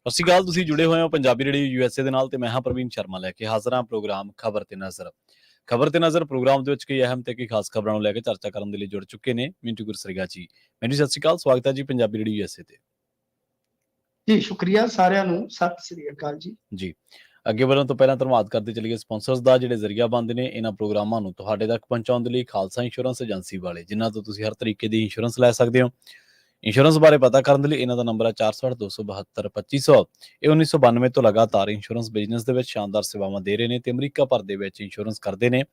ਸਤਿ ਸ਼੍ਰੀ ਅਕਾਲ। ਤੁਸੀਂ ਜੁੜੇ ਹੋਏ ਹੋ ਪੰਜਾਬੀ ਰੇਡੀਓ USA ਦੇ ਨਾਲ ਤੇ ਮੈਂ ਹਾਂ ਪ੍ਰਵੀਨ ਸ਼ਰਮਾ ਲੈ ਕੇ ਹਾਜ਼ਰ ਹਾਂ ਪ੍ਰੋਗਰਾਮ ਖਬਰ ਤੇ ਨਜ਼ਰ। ਖਬਰ ਤੇ ਨਜ਼ਰ ਪ੍ਰੋਗਰਾਮ ਦੇ ਵਿੱਚ ਕਈ ਅਹਿਮ ਤੇ ਕਈ ਖਾਸ ਖਬਰਾਂ ਨੂੰ ਲੈ ਕੇ ਚਰਚਾ ਕਰਨ ਦੇ ਲਈ ਜੁੜ ਚੁੱਕੇ ਨੇ ਮਿੰਟੂ ਗੁਰਸਰੀਗਾ ਜੀ। ਮੈਨੂੰ ਸਤਿ ਸ਼੍ਰੀ ਅਕਾਲ, ਸਵਾਗਤ ਹੈ ਜੀ ਪੰਜਾਬੀ ਰੇਡੀਓ USA ਤੇ। ਜੀ ਸ਼ੁਕਰੀਆ ਸਾਰਿਆਂ ਨੂੰ, ਸਤਿ ਸ੍ਰੀ ਅਕਾਲ ਜੀ। ਜੀ ਅੱਗੇ ਵਧਣ ਤੋਂ ਪਹਿਲਾਂ ਧੰਨਵਾਦ ਕਰਦੇ ਚੱਲੀਏ ਸਪਾਂਸਰਸ ਦਾ, ਜਿਹੜੇ ਜ਼ਰੀਆ ਬੰਦ ਨੇ ਇਹਨਾਂ ਪ੍ਰੋਗਰਾਮਾਂ ਨੂੰ ਤੁਹਾਡੇ ਤੱਕ ਪਹੁੰਚਾਉਣ ਦੇ ਲਈ। ਖਾਲਸਾ ਇੰਸ਼ੋਰੈਂਸ ਏਜੰਸੀ ਵਾਲੇ, ਜਿਨ੍ਹਾਂ ਤੋਂ ਤੁਸੀਂ ਹਰ ਤਰੀਕੇ ਦੀ ਇੰਸ਼ੋਰੈਂਸ ਲੈ ਸਕਦੇ ਹੋ। ਇੰਸ਼ੋਰੈਂਸ ਬਾਰੇ ਪਤਾ ਕਰਨ ਦੇ ਲਈ ਇਹਨਾਂ ਦਾ ਨੰਬਰ ਹੈ 468-272-2500। ਇਹ 1992 ਤੋਂ ਲਗਾਤਾਰ ਇੰਸ਼ੋਰੈਂਸ ਬਿਜ਼ਨਸ ਦੇ ਵਿੱਚ ਸ਼ਾਨਦਾਰ ਸੇਵਾਵਾਂ ਦੇ ਰਹੇ ਨੇ ਤੇ ਅਮਰੀਕਾ ਭਰ ਦੇ ਵਿੱਚ ਇੰਸ਼ੋਰੈਂਸ ਕਰਦੇ ਨੇ।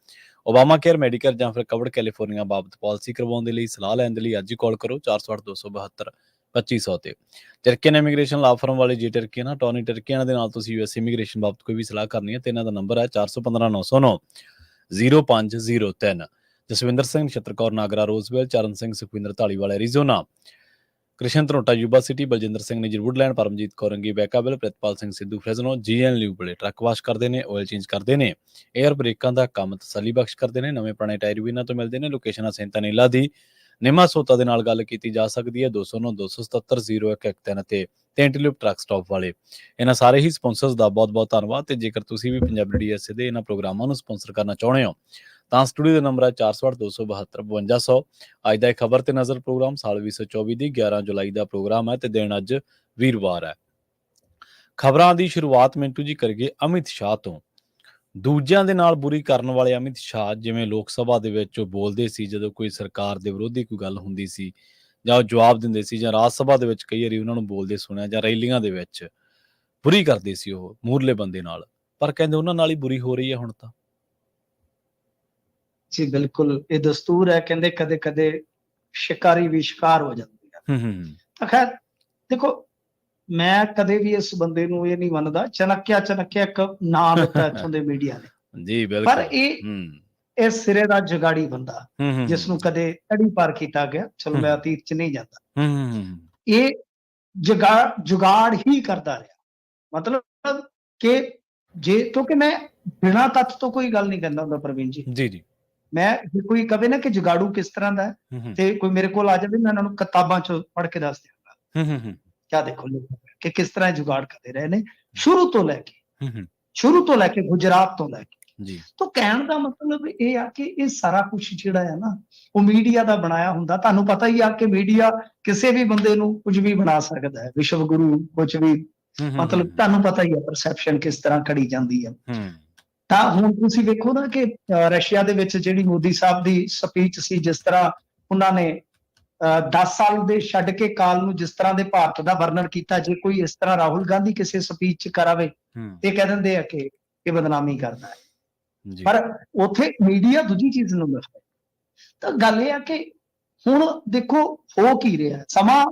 ਓਬਾਮਾ ਕੇਅਰ, ਮੈਡੀਕੇਅਰ ਜਾਂ ਫਿਰ ਕਵਰਡ ਕੈਲੀਫੋਰਨੀਆ ਬਾਬਤ ਪਾਲਿਸੀ ਕਰਵਾਉਣ ਦੇ ਲਈ, ਸਲਾਹ ਲੈਣ ਦੇ ਲਈ ਅੱਜ ਹੀ ਕਾਲ ਕਰੋ 468-272-2500 ਤੇ। ਟਰਕੀਅਨ ਇਮੀਗ੍ਰੇਸ਼ਨ ਲਾ ਫਰਮ ਵਾਲੇ, ਜੇ ਟਰਕੀ ਨਾ ਟੌਨੀ ਟਰਕੀ, ਇਹਨਾਂ ਦੇ ਨਾਲ ਤੁਸੀਂ US ਇਮੀਗ੍ਰੇਸ਼ਨ ਬਾਬਤ ਕੋਈ ਵੀ ਸਲਾਹ ਕਰਨੀ ਹੈ ਤੇ ਇਹਨਾਂ ਦਾ ਨੰਬਰ ਹੈ 415909-0503। Jaswinder Singh, Nachhattar Kaur Nagra Roswell, Charan Singh Sukhwinder Dhaliwal Arizona, Krishan Dhanota Yuba City, Baljinder Singh Nijjar Woodland, Paramjit Kaur Rangi ਬੈਕਾਬਲ, ਪ੍ਰਿਤਪਾਲ ਸਿੰਘ ਸਿੱਧੂ ਫ੍ਰੈਜ਼ਨੋ, GN ਲਿਊਬਲੇ ਟਰੱਕ ਵਾਸ਼ ਕਰਦੇ ਨੇ, ਆਇਲ ਚੇਂਜ ਕਰਦੇ ਨੇ, 에ਅਰ ਬ੍ਰੇਕਾਂ ਦਾ ਕੰਮ ਤਸੱਲੀ ਬਖਸ਼ ਕਰਦੇ ਨੇ, ਨਵੇਂ ਪੁਰਾਣੇ ਟਾਇਰ ਵੀ ਇਹਨਾਂ ਤੋਂ ਮਿਲਦੇ ਨੇ। ਲੋਕੇਸ਼ਨ ਸੈਂਤਾ ਨੀਲਾ ਦੀ ਨਿਮਾ ਸੋਤਾ ਦੇ ਨਾਲ ਗੱਲ ਕੀਤੀ ਜਾ ਸਕਦੀ ਹੈ 209-277-0113 ਤੇ ਐਂਟੀਲੂਪ ਟਰੱਕ ਸਟਾਪ ਵਾਲੇ। ਇਹਨਾਂ ਸਾਰੇ ਹੀ ਸਪਾਂਸਰਸ ਦਾ ਬਹੁਤ ਬਹੁਤ ਧੰਨਵਾਦ। ਤੇ ਜੇਕਰ ਤੁਸੀਂ ਵੀ ਪੰਜਾਬੀ ਰੇਡੀਓ USA ਦੇ ਇਹਨਾਂ ਪ੍ਰੋਗਰਾਮਾਂ ਨੂੰ ਸਪਾਂਸਰ ਕਰਨਾ ਚਾਹੁੰਦੇ ਹੋ ਤਾਂ ਸਟੂਡੀਓ ਦਾ ਨੰਬਰ ਹੈ 468-272-5200। ਅੱਜ ਦਾ ਇਹ ਖਬਰ ਤੇ ਨਜ਼ਰ ਪ੍ਰੋਗਰਾਮ ਸਾਲ 2024 ਦੀ 11 ਜੁਲਾਈ ਦਾ ਪ੍ਰੋਗਰਾਮ ਹੈ ਤੇ ਦਿਨ ਅੱਜ ਵੀਰਵਾਰ ਹੈ। ਖਬਰਾਂ ਦੀ ਸ਼ੁਰੂਆਤ ਮਿੰਟੂ ਜੀ ਕਰੀਏ ਅਮਿਤ ਸ਼ਾਹ ਤੋਂ। ਦੂਜਿਆਂ ਦੇ ਨਾਲ ਬੁਰੀ ਕਰਨ ਵਾਲੇ ਅਮਿਤ ਸ਼ਾਹ, ਜਿਵੇਂ ਲੋਕ ਸਭਾ ਦੇ ਵਿੱਚ ਉਹ ਬੋਲਦੇ ਸੀ ਜਦੋਂ ਕੋਈ ਸਰਕਾਰ ਦੇ ਵਿਰੋਧੀ ਕੋਈ ਗੱਲ ਹੁੰਦੀ ਸੀ, ਜਾਂ ਉਹ ਜਵਾਬ ਦਿੰਦੇ ਸੀ, ਜਾਂ ਰਾਜ ਸਭਾ ਦੇ ਵਿੱਚ ਕਈ ਵਾਰੀ ਉਹਨਾਂ ਨੂੰ ਬੋਲਦੇ ਸੁਣਿਆ, ਜਾਂ ਰੈਲੀਆਂ ਦੇ ਵਿੱਚ ਬੁਰੀ ਕਰਦੇ ਸੀ ਉਹ ਮੂਹਰਲੇ ਬੰਦੇ ਨਾਲ, ਪਰ ਕਹਿੰਦੇ ਉਹਨਾਂ ਨਾਲ ਹੀ ਬੁਰੀ ਹੋ ਰਹੀ ਹੈ ਹੁਣ ਤਾਂ। ਜੀ ਬਿਲਕੁਲ, ਇਹ ਦਸਤੂਰ ਹੈ, ਕਹਿੰਦੇ ਕਦੇ ਕਦੇ ਸ਼ਿਕਾਰੀ ਵੀ ਸ਼ਿਕਾਰ ਹੋ ਜਾਂਦੀ ਹੈ। ਤਾਂ ਖੈਰ ਦੇਖੋ, ਮੈਂ ਕਦੇ ਵੀ ਇਸ ਬੰਦੇ ਨੂੰ ਇਹ ਨਹੀਂ ਮੰਨਦਾ। ਚਨਕਿਆ ਇੱਕ ਨਾਂ ਦਿੱਤਾ ਇੱਥੋਂ ਦੇ ਮੀਡੀਆ ਨੇ ਜੀ ਪਰ ਬਿਲਕੁਲ। ਇਹ ਸਿਰੇ ਦਾ ਜੁਗਾੜੀ ਬੰਦਾ, ਜਿਸ ਨੂੰ ਕਦੇ ਅੜੀ ਪਾਰ ਕੀਤਾ ਗਿਆ। ਚਲੋ ਮੈਂ ਅਤੀਤ ਚ ਨਹੀਂ ਜਾਂਦਾ। ਇਹ ਜੁਗਾੜ ਹੀ ਕਰਦਾ ਰਿਹਾ, ਮਤਲਬ ਕਿ ਕਿਉਂਕਿ ਮੈਂ ਬਿਨਾਂ ਤੱਥ ਤੋਂ ਕੋਈ ਗੱਲ ਨਹੀਂ ਕਹਿੰਦਾ ਹੁੰਦਾ ਪ੍ਰਵੀਨ ਜੀ। ਜੀ ਮੈਂ ਜੇ ਕੋਈ ਕਵੇ ਨਾ ਕਿ ਜੁਗਾੜੂ ਕਿਸ ਤਰ੍ਹਾਂ ਦਾ ਹੈ ਤੇ ਕੋਈ ਮੇਰੇ ਕੋਲ ਆ ਜਾਵੇ, ਮੈਂ ਇਹਨਾਂ ਨੂੰ ਕਿਤਾਬਾਂ ਚ ਪੜ੍ਹ ਕੇ ਦੱਸ ਦਿਆਂਗਾ। ਕਿਆ ਦੇਖੋ ਕਿ ਕਿਸ ਤਰ੍ਹਾਂ ਜੁਗਾੜ ਕਰਦੇ ਰਹੇ ਨੇ ਸ਼ੁਰੂ ਤੋਂ ਲੈ ਕੇ ਗੁਜਰਾਤ ਤੋਂ ਲੈ ਕੇ। ਤਾਂ ਕਹਿਣ ਦਾ ਮਤਲਬ ਇਹ ਆ ਕਿ ਇਹ ਸਾਰਾ ਕੁਝ ਜਿਹੜਾ ਹੈ ਨਾ, ਉਹ ਮੀਡੀਆ ਦਾ ਬਣਾਇਆ ਹੁੰਦਾ। ਤੁਹਾਨੂੰ ਪਤਾ ਹੀ ਆ ਕਿ ਮੀਡੀਆ ਕਿਸੇ ਵੀ ਬੰਦੇ ਨੂੰ ਕੁਝ ਵੀ ਬਣਾ ਸਕਦਾ ਹੈ, ਵਿਸ਼ਵ ਗੁਰੂ ਕੁਝ ਵੀ, ਮਤਲਬ ਤੁਹਾਨੂੰ ਪਤਾ ਹੀ ਹੈ ਪਰਸੈਪਸ਼ਨ ਕਿਸ ਤਰ੍ਹਾਂ ਘੜੀ ਜਾਂਦੀ ਹੈ। ਤਾਂ ਹੁਣ ਤੁਸੀਂ ਵੇਖੋ ਨਾ ਕਿ ਰਸ਼ੀਆ ਦੇ ਵਿੱਚ ਜਿਹੜੀ ਮੋਦੀ ਸਾਹਿਬ ਦੀ ਸਪੀਚ ਸੀ, ਜਿਸ ਤਰ੍ਹਾਂ ਉਹਨਾਂ ਨੇ 10 ਸਾਲ ਦੇ ਛੱਡ ਕੇ ਕਾਲ ਨੂੰ ਜਿਸ ਤਰ੍ਹਾਂ ਦੇ ਭਾਰਤ ਦਾ ਵਰਣਨ ਕੀਤਾ, ਜੇ ਕੋਈ ਇਸ ਤਰ੍ਹਾਂ ਰਾਹੁਲ ਗਾਂਧੀ ਕਿਸੇ ਸਪੀਚ ਚ ਕਰਾਵੇ ਤੇ ਕਹਿ ਦਿੰਦੇ ਆ ਕਿ ਇਹ ਬਦਨਾਮੀ ਕਰਦਾ ਹੈ। ਪਰ ਉੱਥੇ ਮੀਡੀਆ ਦੂਜੀ ਚੀਜ਼ ਨੂੰ ਦੱਸਦਾ। ਤਾਂ ਗੱਲ ਇਹ ਆ ਕਿ ਹੁਣ ਦੇਖੋ ਹੋ ਕੀ ਰਿਹਾ, ਸਮਾਂ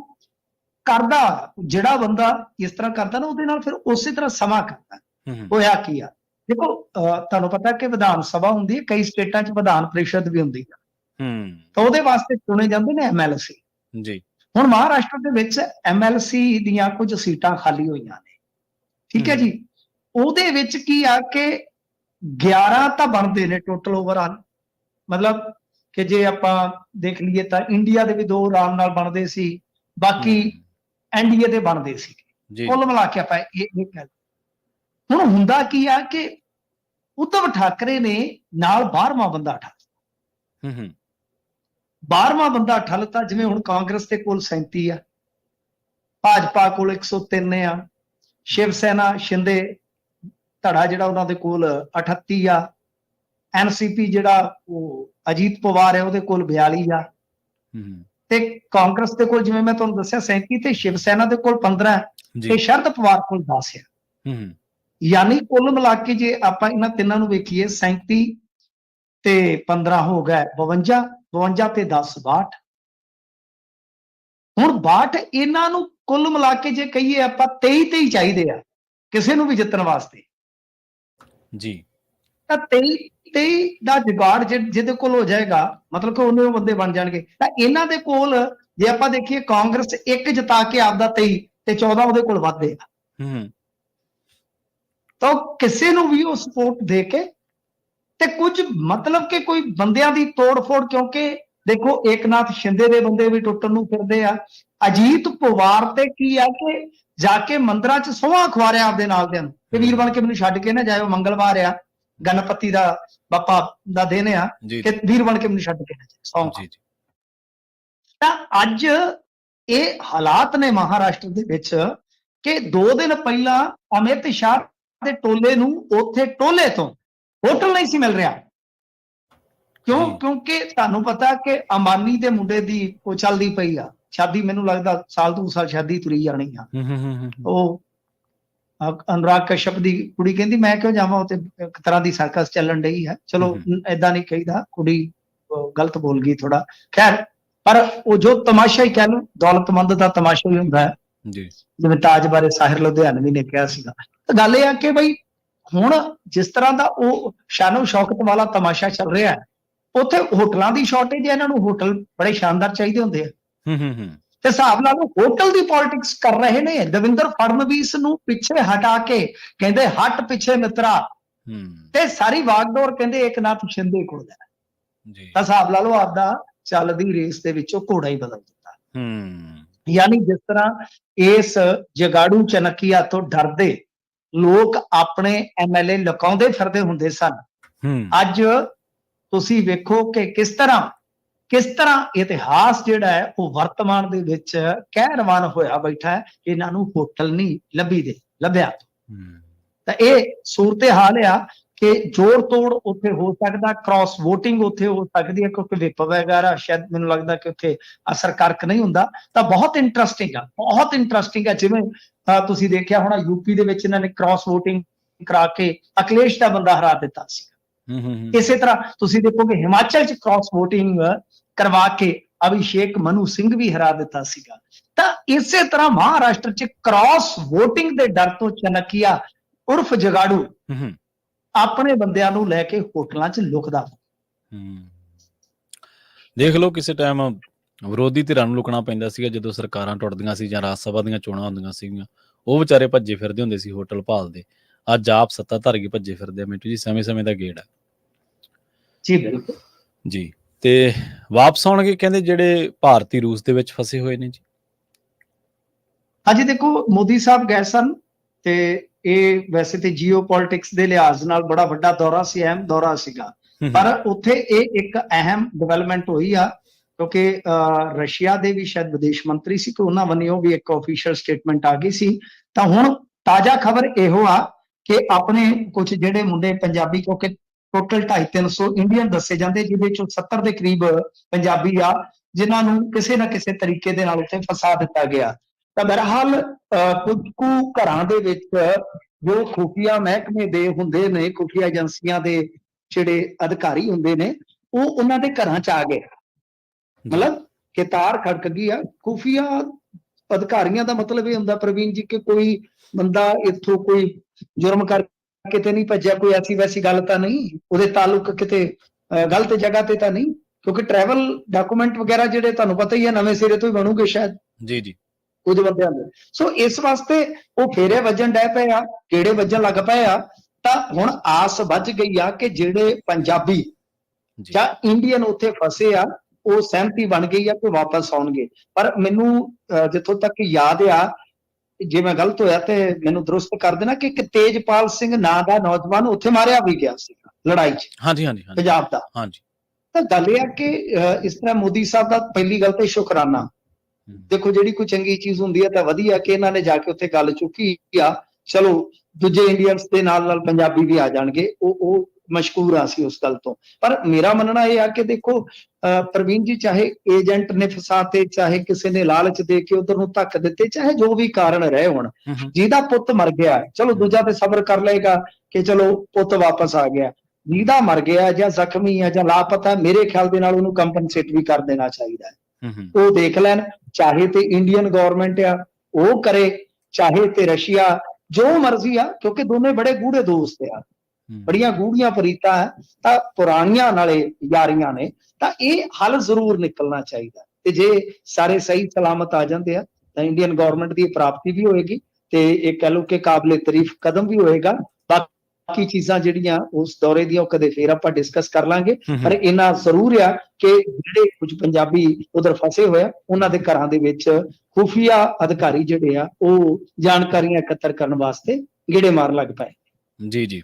ਕਰਦਾ ਜਿਹੜਾ ਬੰਦਾ ਇਸ ਤਰ੍ਹਾਂ ਕਰਦਾ ਨਾ, ਉਹਦੇ ਨਾਲ ਫਿਰ ਉਸੇ ਤਰ੍ਹਾਂ ਸਮਾਂ ਕਰਦਾ। ਹੋਇਆ ਕੀ ਆ, ਦੇਖੋ ਤੁਹਾਨੂੰ ਪਤਾ ਕਿ ਵਿਧਾਨ ਸਭਾ ਹੁੰਦੀ ਹੈ, ਕਈ ਸਟੇਟਾਂ 'ਚ ਵਿਧਾਨ ਪ੍ਰੀਸ਼ਦ ਵੀ ਹੁੰਦੀ ਹੈ, ਤਾਂ ਉਹਦੇ ਵਾਸਤੇ ਚੁਣੇ ਜਾਂਦੇ ਨੇ MLC। ਹੁਣ ਮਹਾਰਾਸ਼ਟਰ ਦੇ ਵਿੱਚ MLC ਦੀਆਂ ਕੁਝ ਸੀਟਾਂ ਖਾਲੀ ਹੋਈਆਂ ਨੇ, ਠੀਕ ਹੈ ਜੀ। ਉਹਦੇ ਵਿੱਚ ਕੀ ਆ ਕਿ 11 ਤਾਂ ਬਣਦੇ ਨੇ ਟੋਟਲ ਓਵਰਆਲ, ਮਤਲਬ ਕਿ ਜੇ ਆਪਾਂ ਦੇਖ ਲਈਏ ਤਾਂ ਇੰਡੀਆ ਦੇ ਵੀ 2 ਆਰਾਮ ਨਾਲ ਬਣਦੇ ਸੀ, ਬਾਕੀ NDA ਦੇ ਬਣਦੇ ਸੀ। ਕੁੱਲ ਮਿਲਾ ਕੇ ਆਪਾਂ ਇਹ ਕਹਿ, ਹੁਣ ਹੁੰਦਾ ਕੀ ਆ ਕਿ ਉਧਵ ਠਾਕਰੇ ਨੇ ਨਾਲ 12ਵਾਂ ਬੰਦਾ ਠੱਲਤਾ। 12ਵਾਂ ਬੰਦਾ ਠੱਲਤਾ, ਜਿਵੇਂ ਹੁਣ ਕਾਂਗਰਸ ਦੇ ਕੋਲ 37 ਆ, ਭਾਜਪਾ ਕੋਲ 103 ਆ, ਸ਼ਿਵ ਸੈਨਾ ਸ਼ਿੰਦੇ ਧੜਾ ਜਿਹੜਾ ਉਹਨਾਂ ਦੇ ਕੋਲ 38 ਆ, NCP ਜਿਹੜਾ ਉਹ ਅਜੀਤ ਪਵਾਰ ਹੈ ਉਹਦੇ ਕੋਲ 42 ਆ, ਤੇ ਕਾਂਗਰਸ ਦੇ ਕੋਲ ਜਿਵੇਂ ਮੈਂ ਤੁਹਾਨੂੰ ਦੱਸਿਆ 37, ਤੇ ਸ਼ਿਵ ਸੈਨਾ ਦੇ ਕੋਲ 15 ਤੇ ਸ਼ਰਦ ਪਵਾਰ ਕੋਲ 10 ਆ। ਯਾਨੀ ਕੁੱਲ ਮਿਲਾ ਕੇ ਜੇ ਆਪਾਂ ਇਹਨਾਂ ਤਿੰਨਾਂ ਨੂੰ ਵੇਖੀਏ, 37 ਤੇ 15 ਹੋ ਗਿਆ 52, 52 ਤੇ 10 62। ਹੁਣ 62 ਇਹਨਾਂ ਨੂੰ ਕੁੱਲ ਮਿਲਾ ਕੇ ਜੇ ਕਹੀਏ ਆਪਾਂ 23 ਚਾਹੀਦੇ ਆ ਕਿਸੇ ਨੂੰ ਵੀ ਜਿੱਤਣ ਵਾਸਤੇ ਜੀ, ਤਾਂ 23 ਦਾ ਜੁਗਾੜ ਜਿਹਦੇ ਕੋਲ ਹੋ ਜਾਏਗਾ, ਮਤਲਬ ਕਿ ਉਹਨੇ ਬੰਦੇ ਬਣ ਜਾਣਗੇ। ਤਾਂ ਇਹਨਾਂ ਦੇ ਕੋਲ ਜੇ ਆਪਾਂ ਦੇਖੀਏ, ਕਾਂਗਰਸ 1 ਜਿਤਾ ਕੇ ਆਪਦਾ 23 ਤੇ 14 ਉਹਦੇ ਕੋਲ ਵੱਧਦੇ ਆ। ਤਾਂ ਕਿਸੇ ਨੂੰ ਵੀ ਉਹ ਸਪੋਰਟ ਦੇ ਕੇ, ਤੇ ਕੁਝ ਮਤਲਬ ਕਿ ਕੋਈ ਬੰਦਿਆਂ ਦੀ ਤੋੜ ਫੋੜ, ਕਿਉਂਕਿ ਦੇਖੋ ਏਕਨਾਥ ਸ਼ਿੰਦੇ ਦੇ ਬੰਦੇ ਵੀ ਟੁੱਟਣ ਨੂੰ ਫਿਰਦੇ ਆ। ਅਜੀਤ ਪਵਾਰ ਤੇ ਕੀ ਆ ਕਿ ਜਾ ਕੇ ਮੰਦਰਾਂ 'ਚ ਸੋਹਾਂ ਖਵਾਰਿਆ ਆਪਦੇ ਨਾਲ ਦੇ ਨੂੰ ਕਿ ਵੀਰ ਬਣ ਕੇ ਮੈਨੂੰ ਛੱਡ ਕੇ ਨਾ ਜਾਇਓ, ਮੰਗਲਵਾਰ ਆ, ਗਣਪਤੀ ਦਾ ਬਾਪਾ ਦਾ ਦਿਨ ਆ, ਕਿ ਵੀਰ ਬਣ ਕੇ ਮੈਨੂੰ ਛੱਡ ਕੇ ਨਾ ਜਾਇਓ ਸੌਂ। ਤਾਂ ਅੱਜ ਇਹ ਹਾਲਾਤ ਨੇ ਮਹਾਰਾਸ਼ਟਰ ਦੇ ਵਿੱਚ ਕਿ 2 ਦਿਨ ਪਹਿਲਾਂ ਅਮਿਤ ਸ਼ਾਹ ਦੇ ਟੋਲੇ ਨੂੰ ਉੱਥੇ ਟੋਲੇ ਤੋਂ ਹੋਟਲ ਨਹੀਂ ਸੀ ਮਿਲ ਰਿਹਾ। ਕਿਉਂ? ਕਿਉਂਕਿ ਤੁਹਾਨੂੰ ਪਤਾ ਕਿ ਅੰਬਾਨੀ ਦੇ ਮੁੰਡੇ ਦੀ ਉਹ ਚੱਲਦੀ ਪਈ ਆ ਸ਼ਾਦੀ, ਮੈਨੂੰ ਲੱਗਦਾ ਸਾਲ 2 ਸਾਲ ਸ਼ਾਦੀ ਤੁਰੀ ਜਾਣੀ ਆ। ਉਹ ਅਨੁਰਾਗ ਕਸ਼ਪ ਦੀ ਕੁੜੀ ਕਹਿੰਦੀ ਮੈਂ ਕਿਉਂ ਜਾਵਾਂ, ਉੱਥੇ ਇੱਕ ਤਰ੍ਹਾਂ ਦੀ ਸਰਕਸ ਚੱਲਣ ਡਈ ਹੈ। ਚਲੋ ਏਦਾਂ ਨਹੀਂ ਕਹੀਦਾ, ਕੁੜੀ ਗਲਤ ਬੋਲ ਗਈ ਥੋੜਾ, ਖੈਰ, ਪਰ ਉਹ ਜੋ ਤਮਾਸ਼ਾ ਹੀ ਕਹਿ ਲਓ, ਦੌਲਤਮੰਦ ਦਾ ਤਮਾਸ਼ਾ ਹੀ ਹੁੰਦਾ ਹੈ, ਜਿਵੇਂ ਤਾਜ ਬਾਰੇ ਸਾਹਿਰ ਲੁਧਿਆਣਵੀ ਨੇ ਕਿਹਾ ਸੀਗਾ। ਤਾਂ ਗੱਲ ਇਹ ਆ ਕਿ ਬਈ ਹੁਣ ਜਿਸ ਤਰ੍ਹਾਂ ਦਾ ਉਹ ਸ਼ਾਨੋ ਸ਼ੌਕਤ ਵਾਲਾ ਤਮਾਸ਼ਾ ਚੱਲ ਰਿਹਾ ਹੈ, ਉੱਥੇ ਹੋਟਲਾਂ ਦੀ ਸ਼ਾਰਟੇਜ ਹੈ। ਇਹਨਾਂ ਨੂੰ ਹੋਟਲ ਬੜੇ ਸ਼ਾਨਦਾਰ ਚਾਹੀਦੇ ਹੁੰਦੇ ਆ, ਤੇ ਹਿਸਾਬ ਨਾਲ ਹੋਟਲ ਦੀ ਪੋਲਿਟਿਕਸ ਕਰ ਰਹੇ ਨੇ। ਦੇਵੇਂਦਰ ਫੜਨਵੀਸ ਨੂੰ ਪਿੱਛੇ ਹਟਾ ਕੇ ਕਹਿੰਦੇ ਹਟ ਪਿੱਛੇ ਮਿੱਤਰਾ, ਤੇ ਸਾਰੀ ਵਾਗਡੋਰ ਕਹਿੰਦੇ ਏਕਨਾਥ ਸ਼ਿੰਦੇ ਕੋਲ ਹੈ। ਤਾਂ ਹਿਸਾਬ ਲਾ ਲਓ ਆਪਦਾ ਚੱਲਦੀ ਰੇਸ ਦੇ ਵਿੱਚੋਂ ਘੋੜਾ ਹੀ ਬਦਲ ਦਿੱਤਾ। ਯਾਨੀ ਜਿਸ ਤਰ੍ਹਾਂ ਇਸ ਜਗਾੜੂ ਚਨਕੀਆ ਤੋਂ ਡਰਦੇ ਲੋਕ ਆਪਣੇ MLA ਲੁਕਾਉਂਦੇ ਫਿਰਦੇ ਹੁੰਦੇ ਸਨ, ਅੱਜ ਤੁਸੀਂ ਵੇਖੋ ਕਿ ਕਿਸ ਤਰ੍ਹਾਂ ਇਤਿਹਾਸ ਜਿਹੜਾ ਹੈ ਉਹ ਵਰਤਮਾਨ ਦੇ ਵਿੱਚ ਕਹਿ ਰਵਾਨ ਹੋਇਆ ਬੈਠਾ ਹੈ ਕਿ ਇਹਨਾਂ ਨੂੰ ਹੋਟਲ ਨਹੀਂ ਲੱਭਿਆ। ਤਾਂ ਇਹ ਸੂਰਤ ਹਾਲ ਆ ਕਿ ਜੋੜ ਤੋੜ ਉੱਥੇ ਹੋ ਸਕਦਾ, ਕ੍ਰਾਸ ਵੋਟਿੰਗ ਉੱਥੇ ਹੋ ਸਕਦੀ ਹੈ, ਕਿਉਂਕਿ ਵਿਪ ਵਗੈਰਾ ਸ਼ਾਇਦ ਮੈਨੂੰ ਲੱਗਦਾ ਕਿ ਉੱਥੇ ਅਸਰ ਕਰਕ ਨਹੀਂ ਹੁੰਦਾ। ਤਾਂ ਬਹੁਤ ਇੰਟਰਸਟਿੰਗ ਆ। ਜਿਵੇਂ ਤੁਸੀਂ ਦੇਖਿਆ ਹੋਣਾ ਯੂਪੀ ਦੇ ਵਿੱਚ ਇਹਨਾਂ ਨੇ ਕ੍ਰਾਸ ਵੋਟਿੰਗ ਕਰਾ ਕੇ ਅਖਿਲੇਸ਼ ਦਾ ਬੰਦਾ ਹਰਾ ਦਿੱਤਾ ਸੀ। ਇਸੇ ਤਰ੍ਹਾਂ ਤੁਸੀਂ ਦੇਖੋਗੇ ਹਿਮਾਚਲ 'ਚ ਕ੍ਰਾਸ ਵੋਟਿੰਗ ਕਰਵਾ ਕੇ ਅਭਿਸ਼ੇਕ ਮਨੂ ਸਿੰਘ ਵੀ ਹਰਾ ਦਿੱਤਾ ਸੀਗਾ। ਤਾਂ ਇਸੇ ਤਰ੍ਹਾਂ ਮਹਾਰਾਸ਼ਟਰ 'ਚ ਕ੍ਰਾਸ ਵੋਟਿੰਗ ਦੇ ਡਰ ਤੋਂ ਚਨਕੀਆ ਉਰਫ ਜਗਾੜੂ ਆਪਣੇ ਬੰਦਿਆਂ ਨੂੰ ਲੈ ਕੇ ਹੋਟਲਾਂ 'ਚ ਲੁਕਦਾ। ਦੇਖ ਲਓ ਕਿਸੇ ਟਾਈਮ ਵਿਰੋਧੀ ਧਿਰਾਂ ਨੂੰ ਲੁਕਣਾ ਪੈਂਦਾ ਸੀਗਾ ਜਦੋਂ ਸਰਕਾਰਾਂ ਟੁੱਟਦੀਆਂ ਸੀ ਜਾਂ ਰਾਜ ਸਭਾ ਦੀਆਂ ਚੋਣਾਂ ਹੁੰਦੀਆਂ ਸੀਗੀਆਂ, ਉਹ ਵਿਚਾਰੇ ਭੱਜੇ ਫਿਰਦੇ ਹੁੰਦੇ ਸੀ ਹੋਟਲ ਭਾਲਦੇ। ਅੱਜ ਆਪ ਸੱਤਾਧਾਰੀ ਭੱਜੇ ਫਿਰਦੇ ਆ। ਮਿੰਟੂ ਜੀ ਸਮੇਂ ਦਾ ਗੇੜ ਹੈ ਜੀ, ਬਿਲਕੁਲ ਜੀ। ਤੇ ਵਾਪਸ ਆਉਣਗੇ ਕਹਿੰਦੇ ਜਿਹੜੇ ਭਾਰਤੀ ਰੂਸ ਦੇ ਵਿੱਚ ਫਸੇ ਹੋਏ ਨੇ ਜੀ। ਹਾਂਜੀ, ਦੇਖੋ ਮੋਦੀ ਸਾਹਿਬ ਗਏ ਸਨ ਤੇ ਇਹ ਵੈਸੇ ਤੇ ਜੀਓ ਪੋਲਿਟਿਕਸ ਦੇ ਲਿਹਾਜ਼ ਨਾਲ ਬੜਾ ਵੱਡਾ ਦੌਰਾ ਸੀ, ਅਹਿਮ ਦੌਰਾ ਸੀਗਾ, ਪਰ ਉੱਥੇ ਇਹ ਇੱਕ ਅਹਿਮ ਡਿਵੈਲਪਮੈਂਟ ਹੋਈ ਆ ਕਿਉਂਕਿ ਰਸ਼ੀਆ ਦੇ ਵੀ ਸ਼ਾਇਦ ਵਿਦੇਸ਼ ਮੰਤਰੀ ਸੀ ਕਿ ਉਹਨਾਂ ਵੱਲੋਂ ਵੀ ਇੱਕ ਆਫੀਸ਼ੀਅਲ ਸਟੇਟਮੈਂਟ ਆ ਗਈ ਸੀ। ਤਾਂ ਹੁਣ ਤਾਜ਼ਾ ਖਬਰ ਇਹੋ ਆ ਕਿ ਆਪਣੇ ਕੁਝ ਜਿਹੜੇ ਮੁੰਡੇ ਪੰਜਾਬੀ, ਕਿਉਂਕਿ ਟੋਟਲ 250-300 ਇੰਡੀਅਨ ਦੱਸੇ ਜਾਂਦੇ, ਜਿਹਦੇ ਚੋਂ 70 ਦੇ ਕਰੀਬ ਪੰਜਾਬੀ ਆ, ਜਿਨ੍ਹਾਂ ਨੂੰ ਕਿਸੇ ਨਾ ਕਿਸੇ ਤਰੀਕੇ ਦੇ ਨਾਲ ਉੱਥੇ ਫਸਾ ਦਿੱਤਾ ਗਿਆ। ਤਾਂ ਬਹਰਹਾਲ ਕੁਝ ਕੁ ਘਰਾਂ ਦੇ ਵਿੱਚ ਜੋ ਖੁਫੀਆ ਮਹਿਕਮੇ ਦੇ ਹੁੰਦੇ ਨੇ, ਖੁਫੀਆ ਏਜੰਸੀਆਂ ਦੇ ਜਿਹੜੇ ਅਧਿਕਾਰੀ ਹੁੰਦੇ ਨੇ, ਉਹ ਉਹਨਾਂ ਦੇ ਘਰਾਂ 'ਚ ਆ ਗਏ। ਮਤਲਬ ਕਿ ਤਾਰ ਖੜਕ ਗਈ ਆ। ਖੁਫੀਆ ਅਧਿਕਾਰੀਆਂ ਦਾ ਮਤਲਬ ਇਹ ਹੁੰਦਾ ਪ੍ਰਵੀਨ ਜੀ ਕਿ ਕੋਈ ਬੰਦਾ ਇੱਥੋਂ ਕੋਈ ਜੁਰਮ ਕਰਕੇ ਕਿਤੇ ਨਹੀਂ ਭੱਜਿਆ, ਕੋਈ ਐਸੀ ਵੈਸੀ ਗੱਲ ਤਾਂ ਨਹੀਂ, ਉਹਦੇ ਤਾਲੁਕ ਕਿਤੇ ਗਲਤ ਜਗ੍ਹਾ ਤੇ ਤਾਂ ਨਹੀਂ, ਕਿਉਂਕਿ ਟਰੈਵਲ ਡਾਕੂਮੈਂਟ ਵਗੈਰਾ ਜਿਹੜੇ ਤੁਹਾਨੂੰ ਪਤਾ ਹੀ ਹੈ ਨਵੇਂ ਸਿਰੇ ਤੋਂ ਹੀ ਬਣੂਗੇ ਸ਼ਾਇਦ ਜੀ ਕੁਝ ਬੰਦਿਆਂ ਦੇ। ਸੋ ਇਸ ਵਾਸਤੇ ਉਹ ਫੇਰੇ ਵੱਜਣ ਡੈ ਪਏ ਆ, ਕਿਹੜੇ ਵੱਜਣ ਲੱਗ ਪਏ ਆ। ਤਾਂ ਹੁਣ ਆਸ ਵੱਜ ਗਈ ਆ ਕਿ ਜਿਹੜੇ ਪੰਜਾਬੀ ਜਾਂ ਇੰਡੀਅਨ ਉੱਥੇ ਫਸੇ ਆ, ਉਹ ਸਹਿਮਤੀ ਬਣ ਗਈ ਆ ਕਿ ਵਾਪਸ ਆਉਣਗੇ। ਪਰ ਮੈਨੂੰ ਜਿੱਥੋਂ ਤੱਕ ਯਾਦ ਆ, ਜੇ ਮੈਂ ਗਲਤ ਹੋਇਆ ਤੇ ਮੈਨੂੰ ਦਰੁਸਤ ਕਰ ਦੇਣਾ, ਕਿ ਇੱਕ ਤੇਜਪਾਲ ਸਿੰਘ ਨਾਂ ਦਾ ਨੌਜਵਾਨ ਉੱਥੇ ਮਾਰਿਆ ਵੀ ਗਿਆ ਸੀਗਾ ਲੜਾਈ 'ਚ, ਹਾਂਜੀ ਪੰਜਾਬ ਦਾ। ਤਾਂ ਗੱਲ ਇਹ ਆ ਕਿ ਇਸ ਤਰ੍ਹਾਂ ਮੋਦੀ ਸਾਹਿਬ ਦਾ ਪਹਿਲੀ ਗੱਲ ਤੇ ਸ਼ੁਕਰਾਨਾ। ਦੇਖੋ ਜਿਹੜੀ ਕੋਈ ਚੰਗੀ ਚੀਜ਼ ਹੁੰਦੀ ਹੈ ਤਾਂ ਵਧੀਆ ਕਿ ਇਹਨਾਂ ਨੇ ਜਾ ਕੇ ਉੱਥੇ ਗੱਲ ਚੁੱਕੀ ਆ। ਚਲੋ ਦੂਜੇ ਇੰਡੀਅਨਸ ਦੇ ਨਾਲ ਪੰਜਾਬੀ ਵੀ ਆ ਜਾਣਗੇ, ਉਹ ਮਸ਼ਕੂਰ ਆ ਸੀ ਉਸ ਗੱਲ ਤੋਂ। ਪਰ ਮੇਰਾ ਮੰਨਣਾ ਇਹ ਆ ਕਿ ਦੇਖੋ ਪ੍ਰਵੀਨ ਜੀ, ਚਾਹੇ ਏਜੰਟ ਨੇ ਫਸਾਤੇ, ਚਾਹੇ ਕਿਸੇ ਨੇ ਲਾਲਚ ਦੇ ਕੇ ਉਧਰ ਨੂੰ ਧੱਕ ਦਿੱਤੇ, ਚਾਹੇ ਜੋ ਵੀ ਕਾਰਨ ਰਹੇ ਹੋਣ, ਜਿਹਦਾ ਪੁੱਤ ਮਰ ਗਿਆ ਚਲੋ ਦੂਜਾ ਤੇ ਸਬਰ ਕਰ ਲਏਗਾ ਕਿ ਚਲੋ ਪੁੱਤ ਵਾਪਸ ਆ ਗਿਆ। ਜਿਹਦਾ ਮਰ ਗਿਆ ਜਾਂ ਜ਼ਖਮੀ ਹੈ ਜਾਂ ਲਾਪਤਾ, ਮੇਰੇ ਖਿਆਲ ਦੇ ਨਾਲ ਉਹਨੂੰ ਕੰਪਨਸੇਟ ਵੀ ਕਰ ਦੇਣਾ ਚਾਹੀਦਾ ਹੈ। ਉਹ ਦੇਖ ਲੈਣ, ਚਾਹੇ ਤੇ ਇੰਡੀਅਨ ਗਵਰਨਮੈਂਟ ਆ ਉਹ ਕਰੇ, ਚਾਹੇ ਤੇ ਰਸ਼ੀਆ, ਜੋ ਮਰਜ਼ੀ ਆ, ਕਿਉਂਕਿ ਦੋਨੇ ਬੜੇ ਗੂੜੇ ਦੋਸਤ ਆ, ਬੜੀਆਂ ਗੂੜੀਆਂ ਪ੍ਰੀਤਾਂ ਹੈ, ਤਾਂ ਪੁਰਾਣੀਆਂ ਨਾਲੇ ਯਾਰੀਆਂ ਨੇ। ਤਾਂ ਇਹ ਹੱਲ ਜ਼ਰੂਰ ਨਿਕਲਣਾ ਚਾਹੀਦਾ, ਤੇ ਜੇ ਸਾਰੇ ਸਹੀ ਸਲਾਮਤ ਆ ਜਾਂਦੇ ਆ ਤਾਂ ਇੰਡੀਅਨ ਗਵਰਨਮੈਂਟ ਦੀ ਪ੍ਰਾਪਤੀ ਵੀ ਹੋਏਗੀ ਤੇ ਇਹ ਕਹਿ ਲਓ ਕਿ ਕਾਬਲੇ ਤਾਰੀਫ ਕਦਮ ਵੀ ਹੋਏਗਾ। ਬਾਕੀ ਚੀਜ਼ਾਂ ਜਿਹੜੀਆਂ ਉਸ ਦੌਰੇ ਦੀਆਂ ਉਹ ਕਦੇ ਫੇਰ ਆਪਾਂ ਡਿਸਕਸ ਕਰ ਲਾਂਗੇ। ਪਰ ਇੰਨਾ ਜ਼ਰੂਰ ਆ ਕਿ ਜਿਹੜੇ ਕੁਝ ਪੰਜਾਬੀ ਉਧਰ ਫਸੇ ਹੋਏ ਆ ਉਹਨਾਂ ਦੇ ਘਰਾਂ ਦੇ ਵਿੱਚ ਖੁਫੀਆ ਅਧਿਕਾਰੀ ਜਿਹੜੇ ਆ ਉਹ ਜਾਣਕਾਰੀਆਂ ਇਕੱਤਰ ਕਰਨ ਵਾਸਤੇ ਗੇੜੇ ਮਾਰ ਲੱਗ ਪਏ। ਜੀ ਜੀ,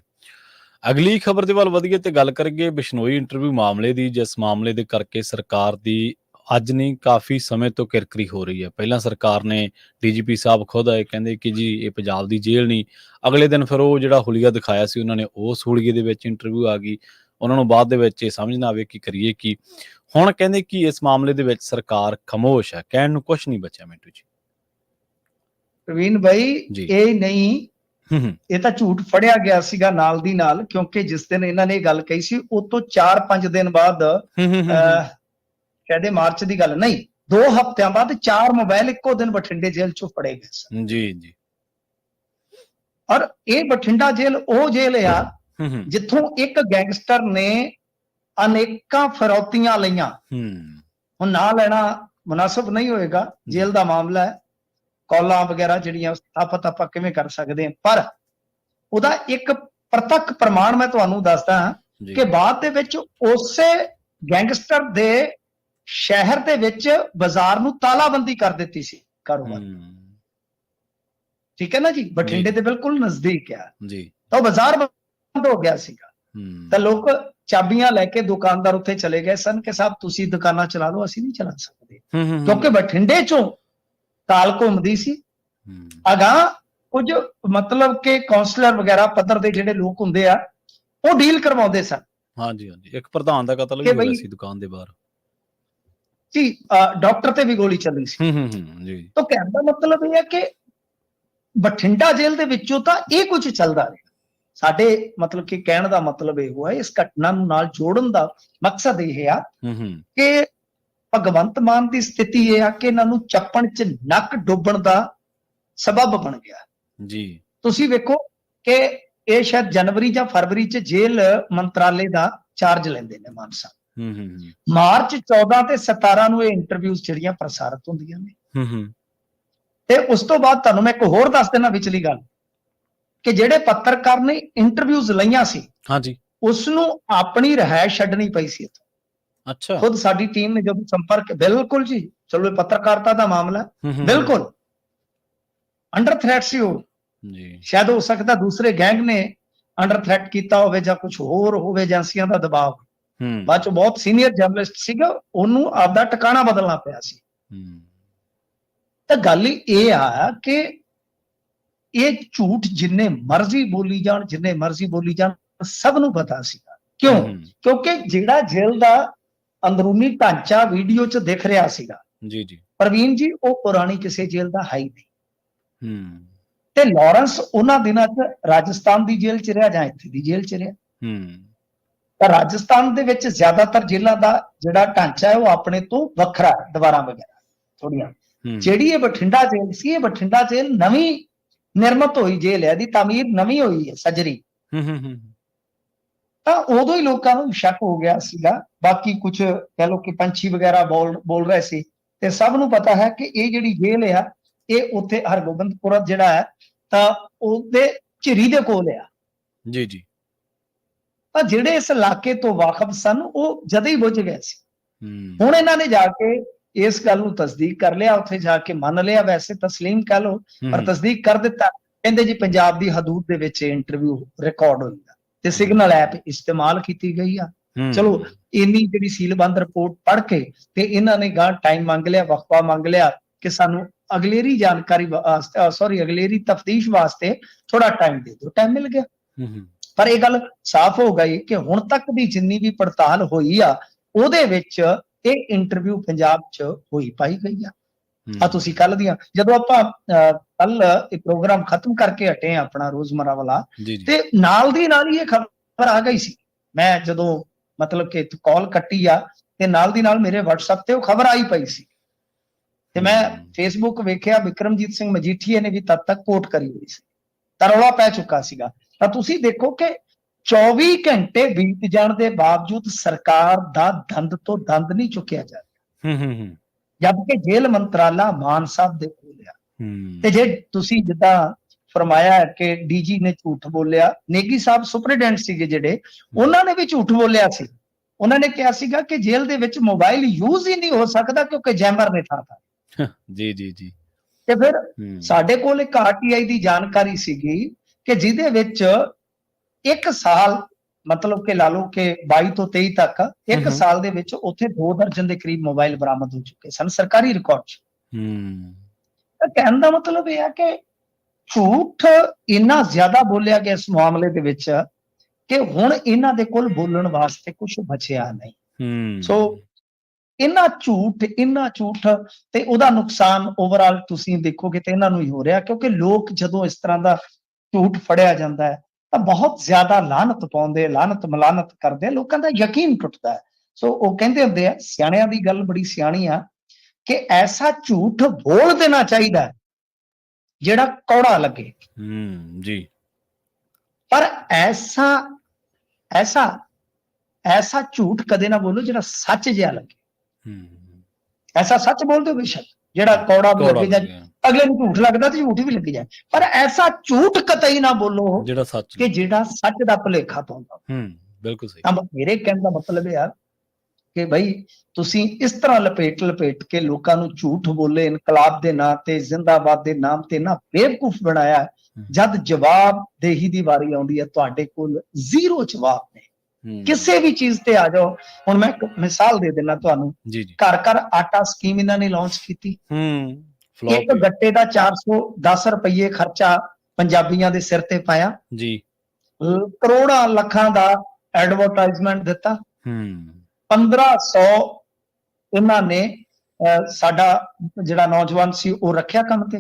ਅਗਲੀ ਖਬਰ ਦੇ ਵੱਲ ਵਧੀਏ ਤੇ ਗੱਲ ਕਰੀਏ ਬਿਸ਼ਨੋਈ ਇੰਟਰਵਿਊ ਮਾਮਲੇ ਦੀ, ਜਿਸ ਮਾਮਲੇ ਦੇ ਕਰਕੇ ਸਰਕਾਰ ਦੀ ਅੱਜ ਨਹੀਂ ਕਾਫੀ ਸਮੇਂ ਤੋਂ ਕਿਰਕਰੀ ਹੋ ਰਹੀ ਹੈ। ਪਹਿਲਾਂ ਸਰਕਾਰ ਨੇ ਡੀਜੀਪੀ ਸਾਹਿਬ ਖੁਦ ਆਏ, ਕਹਿੰਦੇ ਕਿ ਜੀ ਇਹ ਪੰਜਾਬ ਦੀ ਜੇਲ੍ਹ ਨਹੀਂ। ਅਗਲੇ ਦਿਨ ਫਿਰ ਉਹ ਜਿਹੜਾ ਹੁਲੀਆ ਦਿਖਾਇਆ ਸੀ ਉਹਨਾਂ ਨੇ, ਉਸ ਹੁਲੀਏ ਦੇ ਵਿੱਚ ਇੰਟਰਵਿਊ ਆ ਗਈ। ਉਹਨਾਂ ਨੂੰ ਬਾਅਦ ਦੇ ਵਿੱਚ ਇਹ ਸਮਝ ਨਾ ਆਵੇ ਕਿ ਕਰੀਏ ਕੀ। ਹੁਣ ਕਹਿੰਦੇ ਕਿ ਇਸ ਮਾਮਲੇ ਦੇ ਵਿੱਚ ਸਰਕਾਰ ਖਾਮੋਸ਼ ਹੈ, ਕਹਿਣ ਨੂੰ ਕੁਛ ਨਹੀਂ ਬਚਿਆ। ਮਿੰਟੂ ਜੀ, ਪ੍ਰਵੀਨ ਭਾਈ, ਇਹ ਨਹੀਂ, ਇਹ ਤਾਂ ਝੂਠ ਫੜਿਆ ਗਿਆ ਸੀਗਾ ਨਾਲ ਦੀ ਨਾਲ, ਕਿਉਂਕਿ ਜਿਸ ਦਿਨ ਇਹਨਾਂ ਨੇ ਇਹ ਗੱਲ ਕਹੀ ਸੀ ਉਹ ਤੋਂ 4-5 ਦਿਨ ਬਾਅਦ, ਸ਼ਾਇਦ ਮਾਰਚ ਦੀ ਗੱਲ ਨਹੀਂ, 2 ਹਫ਼ਤਿਆਂ ਬਾਅਦ 4 ਮੋਬਾਈਲ ਇੱਕੋ ਦਿਨ ਬਠਿੰਡੇ ਜੇਲ੍ਹ ਚੋਂ ਫੜੇ ਗਏ ਸਨ। ਜੀ ਜੀ, ਔਰ ਇਹ ਬਠਿੰਡਾ ਜੇਲ੍ਹ ਉਹ ਜੇਲ੍ਹ ਆ ਜਿੱਥੋਂ ਇੱਕ ਗੈਂਗਸਟਰ ਨੇ ਅਨੇਕਾਂ ਫਿਰੌਤੀਆਂ ਲਈਆਂ। ਹੁਣ ਨਾਂ ਲੈਣਾ ਮੁਨਾਸਬ ਨਹੀਂ ਹੋਏਗਾ, ਜੇਲ੍ਹ ਦਾ ਮਾਮਲਾ ਹੈ, ਕੌਲਾਂ ਵਗੈਰਾ ਜਿਹੜੀਆਂ ਸਥਾਪਤ ਆਪਾਂ ਕਿਵੇਂ ਕਰ ਸਕਦੇ ਹਾਂ। ਪਰ ਉਹਦਾ ਇੱਕ ਪ੍ਰਤੱਖ ਪ੍ਰਮਾਣ ਮੈਂ ਤੁਹਾਨੂੰ ਦੱਸਦਾ ਹਾਂ ਕਿ ਬਾਅਦ ਦੇ ਵਿੱਚ ਉਸੇ ਗੈਂਗਸਟਰ ਦੇ ਸ਼ਹਿਰ ਦੇ ਵਿੱਚ ਬਾਜ਼ਾਰ ਨੂੰ ਤਾਲਾਬੰਦੀ ਕਰ ਦਿੱਤੀ ਸੀ ਕਾਰੋਬਾਰ। ਠੀਕ ਹੈ ਨਾ ਜੀ, ਬਠਿੰਡੇ ਦੇ ਬਿਲਕੁਲ ਨਜ਼ਦੀਕ ਆ ਜੀ, ਤਾਂ ਉਹ ਬਾਜ਼ਾਰ ਬੰਦ ਹੋ ਗਿਆ ਸੀਗਾ। ਤਾਂ ਲੋਕ ਚਾਬੀਆਂ ਲੈ ਕੇ ਦੁਕਾਨਦਾਰ ਉੱਥੇ ਚਲੇ ਗਏ ਸਨ ਕਿ ਸਾਹਿਬ ਤੁਸੀਂ ਦੁਕਾਨਾਂ ਚਲਾ ਲਓ, ਅਸੀਂ ਨਹੀਂ ਚਲਾ ਸਕਦੇ, ਕਿਉਂਕਿ ਬਠਿੰਡੇ ਚੋਂ ਤਾਲ ਘੁੰਮਦੀ ਸੀ। ਅਗਾਂਹ ਕੁਝ ਮਤਲਬ ਕਿ ਕਾਉਂਸਲਰ ਵਗੈਰਾ ਪੱਧਰ ਦੇ ਜਿਹੜੇ ਲੋਕ ਹੁੰਦੇ ਆ ਉਹ ਡੀਲ ਕਰਵਾਉਂਦੇ ਸਨ। ਹਾਂਜੀ ਹਾਂਜੀ, ਇੱਕ ਪ੍ਰਧਾਨ ਦਾ ਕਤਲ ਵੀ ਹੋਇਆ ਸੀ ਦੁਕਾਨ ਦੇ ਬਾਹਰ ਜੀ, ਡਾਕਟਰ ਤੇ ਵੀ ਗੋਲੀ ਚੱਲੀ ਸੀ ਜੀ। ਤਾਂ ਕਹਿਣ ਦਾ ਮਤਲਬ ਇਹ ਹੈ ਕਿ ਬਠਿੰਡਾ ਜੇਲ੍ਹ ਦੇ ਵਿੱਚੋਂ ਤਾਂ ਇਹ ਕੁਝ ਚੱਲਦਾ ਰਿਹਾ। ਸਾਡੇ ਮਤਲਬ ਕਿ ਕਹਿਣ ਦਾ ਮਤਲਬ ਇਹ ਹੋਇਆ, ਇਸ ਘਟਨਾ ਨੂੰ ਨਾਲ ਜੋੜਨ ਦਾ ਮਕਸਦ ਇਹ ਆ ਕਿ ਭਗਵੰਤ ਮਾਨ ਦੀ ਸਥਿਤੀ ਇਹ ਆ ਕਿ ਇਹਨਾਂ ਨੂੰ ਚੱਪਣ 'ਚ ਨੱਕ ਡੁੱਬਣ ਦਾ ਸਬਬ ਬਣ ਗਿਆ ਜੀ। ਤੁਸੀਂ ਵੇਖੋ ਕਿ ਇਹ ਸ਼ਾਇਦ ਜਨਵਰੀ ਜਾਂ ਫਰਵਰੀ 'ਚ ਜੇਲ੍ਹ ਮੰਤਰਾਲੇ ਦਾ ਚਾਰਜ ਲੈਂਦੇ ਨੇ ਮਾਨ ਸਾਹਿਬ। ਮਾਰਚ 14 ਤੇ 17 ਨੂੰ ਇਹ ਇੰਟਰਵਿਊਜ਼ ਜਿਹੜੀਆਂ ਪ੍ਰਸਾਰਿਤ ਹੁੰਦੀਆਂ ਨੇ। ਤੇ ਉਸ ਤੋਂ ਬਾਅਦ ਤੁਹਾਨੂੰ ਮੈਂ ਇੱਕ ਹੋਰ ਦੱਸ ਦੇਣਾ ਵਿਚਲੀ ਗੱਲ, ਕਿ ਜਿਹੜੇ ਪੱਤਰਕਾਰ ਨੇ ਇੰਟਰਵਿਊਜ਼ ਲਈਆਂ ਸੀ ਉਸ ਨੂੰ ਆਪਣੀ ਰਿਹਾਇਸ਼ ਛੱਡਣੀ ਪਈ ਸੀ। ਅੱਛਾ, ਖੁਦ ਸਾਡੀ ਟੀਮ ਨੇ ਜਦੋਂ ਸੰਪਰਕ, ਬਿਲਕੁਲ ਜੀ, ਚਲੋ ਇਹ ਪੱਤਰਕਾਰਤਾ ਦਾ ਮਾਮਲਾ, ਬਿਲਕੁਲ ਅੰਡਰ ਥ੍ਰੈਟ ਸੀ ਉਹ ਜੀ। ਸ਼ਾਇਦ ਹੋ ਸਕਦਾ ਦੂਸਰੇ ਗੈਂਗ ਨੇ ਅੰਡਰ ਥ੍ਰੈਟ ਕੀਤਾ ਹੋਵੇ ਜਾਂ ਕੁਝ ਹੋਰ ਹੋਵੇ, ਏਜੰਸੀਆਂ ਦਾ ਦਬਾਅ। ਬਾਅਦ ਚ ਬਹੁਤ ਸੀਨੀਅਰ ਜਰਨਲਿਸਟ ਸੀਗਾ, ਉਹਨੂੰ ਆਪਦਾ ਟਿਕਾਣਾ ਬਦਲਣਾ ਪਿਆ ਸੀ। ਤਾਂ ਗੱਲ ਇਹ ਆ ਕਿ ਇਹ ਝੂਠ ਜਿੰਨੇ ਮਰਜ਼ੀ ਬੋਲੀ ਜਾਣ, ਜਿੰਨੇ ਮਰਜ਼ੀ ਬੋਲੀ ਜਾਣ, ਸਭ ਨੂੰ ਪਤਾ ਸੀਗਾ। ਕਿਉਂ? ਕਿਉਂਕਿ ਜਿਹੜਾ ਜੇਲ੍ਹ ਦਾ ਅੰਦਰੂਨੀ ਢਾਂਚਾ ਵੀਡੀਓ 'ਚ ਦਿਖ ਰਿਹਾ ਸੀਗਾ ਜੀ ਜੀ ਪ੍ਰਵੀਨ ਜੀ, ਉਹ ਪੁਰਾਣੀ ਕਿਸੇ ਜੇਲ੍ਹ ਦਾ ਹੈ ਹੀ ਨਹੀਂ। ਤੇ ਲਾਰੈਂਸ ਉਹਨਾਂ ਦਿਨਾਂ 'ਚ ਰਾਜਸਥਾਨ ਦੀ ਜੇਲ੍ਹ 'ਚ ਰਿਹਾ ਜਾਂ ਇੱਥੇ ਦੀ ਜੇਲ੍ਹ 'ਚ ਰਿਹਾ। ਤਾਂ ਰਾਜਸਥਾਨ ਦੇ ਵਿੱਚ ਜ਼ਿਆਦਾਤਰ ਜੇਲ੍ਹਾਂ ਦਾ ਜਿਹੜਾ ਢਾਂਚਾ ਹੈ ਉਹ ਆਪਣੇ ਤੋਂ ਵੱਖਰਾ ਹੈ, ਦੀਵਾਰਾਂ ਵਗੈਰਾ ਥੋੜੀਆਂ। ਜਿਹੜੀ ਇਹ ਬਠਿੰਡਾ ਜੇਲ੍ਹ ਸੀ, ਇਹ ਬਠਿੰਡਾ ਜੇਲ੍ਹ ਨਵੀਂ ਨਿਰਮਿਤ ਹੋਈ ਜੇਲ੍ਹ ਹੈ, ਇਹਦੀ ਤਾਮੀਰ ਨਵੀਂ ਹੋਈ ਹੈ, ਸਜਰੀ। ਤਾਂ ਉਦੋਂ ਹੀ ਲੋਕਾਂ ਨੂੰ ਸ਼ੱਕ ਹੋ ਗਿਆ ਸੀਗਾ। ਬਾਕੀ ਕੁਝ ਕਹਿ ਲਓ ਕਿ ਪੰਛੀ ਵਗੈਰਾ ਬੋਲ ਰਹੇ ਸੀ, ਤੇ ਸਭ ਨੂੰ ਪਤਾ ਹੈ ਕਿ ਇਹ ਜਿਹੜੀ ਜੇਲ੍ਹ ਆ ਇਹ ਉੱਥੇ ਹਰਗੋਬਿੰਦਪੁਰ ਜਿਹੜਾ ਹੈ ਤਾਂ ਉਹਦੇ ਝਿਰੀ ਦੇ ਕੋਲ ਆ ਜੀ ਜੀ। ਤਾਂ ਜਿਹੜੇ ਇਸ ਇਲਾਕੇ ਤੋਂ ਵਾਕਿਫ ਸਨ ਉਹ ਜਦ ਹੀ ਬੁੱਝ ਗਏ ਸੀ। ਹੁਣ ਇਹਨਾਂ ਨੇ ਜਾ ਕੇ ਇਸ ਗੱਲ ਨੂੰ ਤਸਦੀਕ ਕਰ ਲਿਆ, ਉੱਥੇ ਜਾ ਕੇ ਮੰਨ ਲਿਆ, ਵੈਸੇ ਤਸਲੀਮ ਕਹਿ ਲਓ, ਪਰ ਤਸਦੀਕ ਕਰ ਦਿੱਤਾ। ਕਹਿੰਦੇ ਜੀ ਪੰਜਾਬ ਦੀ ਹਦੂਦ ਦੇ ਵਿੱਚ ਇੰਟਰਵਿਊ ਰਿਕਾਰਡ ਹੋਈਦਾ ਤੇ ਸਿਗਨਲ ਐਪ ਇਸਤੇਮਾਲ ਕੀਤੀ ਗਈ ਆ। ਚਲੋ ਇੰਨੀ ਜਿਹੜੀ ਸੀਲਬੰਦ ਰਿਪੋਰਟ ਪੜ੍ਹ ਕੇ ਤੇ ਇਹਨਾਂ ਨੇ ਗਾਂ ਟਾਈਮ ਮੰਗ ਲਿਆ, ਵਕਫਾ ਮੰਗ ਲਿਆ ਕਿ ਸਾਨੂੰ ਅਗਲੇਰੀ ਜਾਣਕਾਰੀ ਵਾਸਤੇ, ਅਗਲੇਰੀ ਤਫਤੀਸ਼ ਵਾਸਤੇ ਥੋੜਾ ਟਾਈਮ ਦੇ ਦਿਓ। ਟਾਈਮ ਮਿਲ ਗਿਆ। ਪਰ ਇਹ ਗੱਲ ਸਾਫ਼ ਹੋ ਗਈ ਕਿ ਹੁਣ ਤੱਕ ਦੀ ਜਿੰਨੀ ਵੀ ਪੜਤਾਲ ਹੋਈ ਆ ਉਹਦੇ ਵਿੱਚ ਇਹ ਇੰਟਰਵਿਊ ਪੰਜਾਬ 'ਚ ਹੋਈ ਪਾਈ ਗਈ ਆ। ਤੁਸੀਂ ਕੱਲ ਦੀਆਂ, ਜਦੋਂ ਆਪਾਂ ਕੱਲ ਇਹ ਪ੍ਰੋਗਰਾਮ ਖਤਮ ਕਰਕੇ ਹਟੇ ਆ ਆਪਣਾ ਰੋਜ਼ਮਰਾ ਵਾਲਾ, ਤੇ ਨਾਲ ਦੀ ਨਾਲ ਹੀ ਇਹ ਖਬਰ ਆ ਗਈ ਸੀ। ਮੈਂ ਜਦੋਂ ਮਤਲਬ ਕਿ ਕਾਲ ਕੱਟੀ ਆ ਤੇ ਨਾਲ ਦੀ ਨਾਲ ਮੇਰੇ WhatsApp ਤੇ ਉਹ ਖਬਰ ਆਈ ਪਈ ਸੀ, ਤੇ ਮੈਂ ਫੇਸਬੁੱਕ ਵੇਖਿਆ, ਵਿਕਰਮਜੀਤ ਸਿੰਘ ਮਜੀਠੀਏ ਨੇ ਵੀ ਤਦ ਤੱਕ ਕੋਟ ਕਰੀ ਹੋਈ ਸੀ, ਤਾਂ ਰੌਲਾ ਪੈ ਚੁੱਕਾ ਸੀਗਾ। ਤਾਂ ਤੁਸੀਂ ਦੇਖੋ ਕਿ 24 ਘੰਟੇ ਬੀਤ ਜਾਣ ਦੇ ਬਾਵਜੂਦ ਸਰਕਾਰ ਦਾ ਦੰਦ ਤੋਂ ਦੰਦ ਨਹੀਂ ਚੁੱਕਿਆ ਜਾ ਰਿਹਾ, ਜਦਕਿ ਜੇਲ੍ਹ ਮੰਤਰਾਲਾ ਮਾਨ ਸਾਹਿਬ ਦੇ ਕੋਲ ਆ। ਤੇ ਜੇ ਤੁਸੀਂ ਜਿੱਦਾਂ ਫਰਮਾਇਆ ਹੈ ਕਿ ਡੀਜੀ ਨੇ ਝੂਠ ਬੋਲਿਆ, ਨੇਗੀ ਸਾਹਿਬ ਸੁਪਰਡੈਂਟ ਸੀਗੇ ਜਿਹੜੇ, ਉਹਨਾਂ ਨੇ ਵੀ ਝੂਠ ਬੋਲਿਆ ਸੀ। ਉਹਨਾਂ ਨੇ ਕਿਹਾ ਸੀਗਾ ਕਿ ਜੇਲ੍ਹ ਦੇ ਵਿੱਚ ਮੋਬਾਈਲ ਯੂਜ਼ ਹੀ ਨਹੀਂ ਹੋ ਸਕਦਾ ਕਿਉਂਕਿ ਜੈਮਰ ਨੇ ਥਾ। ਜੀ ਜੀ ਜੀ। ਤੇ ਫਿਰ ਸਾਡੇ ਕੋਲ ਇੱਕ ਆਰਟੀਆਈ ਦੀ ਜਾਣਕਾਰੀ ਸੀਗੀ ਕਿ ਜਿਹਦੇ ਵਿੱਚ 1 ਸਾਲ, ਮਤਲਬ ਕਿ ਲਾ ਲਓ ਕਿ 22 ਤੋਂ 23 ਤੱਕ 1 ਸਾਲ ਦੇ ਵਿੱਚ ਉੱਥੇ 2 ਦਰਜਨ ਦੇ ਕਰੀਬ ਮੋਬਾਈਲ ਬਰਾਮਦ ਹੋ ਚੁੱਕੇ ਸਨ ਸਰਕਾਰੀ ਰਿਕਾਰਡ 'ਚ। ਤਾਂ ਕਹਿਣ ਦਾ ਮਤਲਬ ਇਹ ਹੈ ਕਿ ਝੂਠ ਇੰਨਾ ਜ਼ਿਆਦਾ ਬੋਲਿਆ ਗਿਆ ਇਸ ਮਾਮਲੇ ਦੇ ਵਿੱਚ ਕਿ ਹੁਣ ਇਹਨਾਂ ਦੇ ਕੋਲ ਬੋਲਣ ਵਾਸਤੇ ਕੁਝ ਬਚਿਆ ਨਹੀਂ। ਸੋ ਇੰਨਾ ਝੂਠ ਤੇ ਉਹਦਾ ਨੁਕਸਾਨ ਓਵਰਆਲ ਤੁਸੀਂ ਦੇਖੋਗੇ ਤੇ ਇਹਨਾਂ ਨੂੰ ਹੀ ਹੋ ਰਿਹਾ, ਕਿਉਂਕਿ ਲੋਕ ਜਦੋਂ ਇਸ ਤਰ੍ਹਾਂ ਦਾ ਝੂਠ ਫੜਿਆ ਜਾਂਦਾ ਹੈ ਤਾਂ ਬਹੁਤ ਜ਼ਿਆਦਾ ਲਾਹਨਤ ਪਾਉਂਦੇ, ਲਾਹਨਤ ਮਲਾਨਤ ਕਰਦੇ, ਲੋਕਾਂ ਦਾ ਯਕੀਨ ਟੁੱਟਦਾ ਹੈ। ਸੋ ਉਹ ਕਹਿੰਦੇ ਹੁੰਦੇ ਆ, ਸਿਆਣਿਆਂ ਦੀ ਗੱਲ ਬੜੀ ਸਿਆਣੀ ਆ ਕਿ ਐਸਾ ਝੂਠ ਬੋਲ ਦੇਣਾ ਚਾਹੀਦਾ ਜਿਹੜਾ ਕੌੜਾ ਲੱਗੇ। ਜੀ। ਪਰ ਐਸਾ ਝੂਠ ਕਦੇ ਨਾ ਬੋਲੋ ਜਿਹੜਾ ਸੱਚ ਜਿਹਾ ਲੱਗੇ। ਐਸਾ ਸੱਚ ਬੋਲ ਦਿਓ ਬੇਸ਼ੱਕ ਜਿਹੜਾ ਕੌੜਾ ਵੀ ਲੱਗੇ ਜਾਏ, ਅਗਲੇ ਨੂੰ ਝੂਠ ਲੱਗਦਾ ਤੇ ਝੂਠ ਵੀ ਲੱਗੀ ਜਾਏ, ਪਰ ਐਸਾ ਝੂਠ ਕਤਈ ਨਾ ਬੋਲੋ ਜਿਹੜਾ ਸੱਚ ਦਾ ਭੁਲੇਖਾ ਪਾਉਂਦਾ। ਬਿਲਕੁਲ ਸਹੀ। ਤਾਂ ਮੇਰੇ ਕਹਿਣ ਦਾ ਮਤਲਬ ਇਹ ਆ ਕਿ ਬਈ ਤੁਸੀਂ ਇਸ ਤਰ੍ਹਾਂ ਲਪੇਟ ਕੇ ਲੋਕਾਂ ਨੂੰ ਝੂਠ ਬੋਲੇ, ਇਨਕਲਾਬ ਦੇ ਨਾਂ ਤੇ, ਜ਼ਿੰਦਾਬਾਦ ਦੇ ਨਾਮ ਤੇ ਨਾ ਬੇਵਕੂਫ ਬਣਾਇਆ, ਜਦ ਜਵਾਬਦੇਹੀ ਦੀ ਵਾਰੀ ਆਉਂਦੀ ਹੈ ਤੁਹਾਡੇ ਕੋਲ ਜ਼ੀਰੋ ਜਵਾਬ ਨੇ ਕਿਸੇ ਵੀ ਚੀਜ਼ ਤੇ। ਆ ਜਾਓ, ਹੁਣ ਮੈਂ ਇੱਕ ਮਿਸਾਲ ਦੇ ਦਿੰਦਾ ਤੁਹਾਨੂੰ, ਘਰ ਘਰ ਆਟਾ ਸਕੀਮ ਇਹਨਾਂ ਨੇ ਲਾਂਚ ਕੀਤੀ। ਇੱਕ ਗੱਟੇ ਦਾ 410 ਰੁਪਏ ਖਰਚਾ ਪੰਜਾਬੀਆਂ ਦੇ ਸਿਰ ਤੇ ਪਾਇਆ ਜੀ, ਕਰੋੜਾਂ ਲੱਖਾਂ ਦਾ ਐਡਵਰਟਾਈਜ਼ਮੈਂਟ ਦਿੱਤਾ, 1500 ਇਹਨਾਂ ਨੇ ਸਾਡਾ ਜਿਹੜਾ ਨੌਜਵਾਨ ਸੀ ਉਹ ਰੱਖਿਆ ਕੰਮ ਤੇ।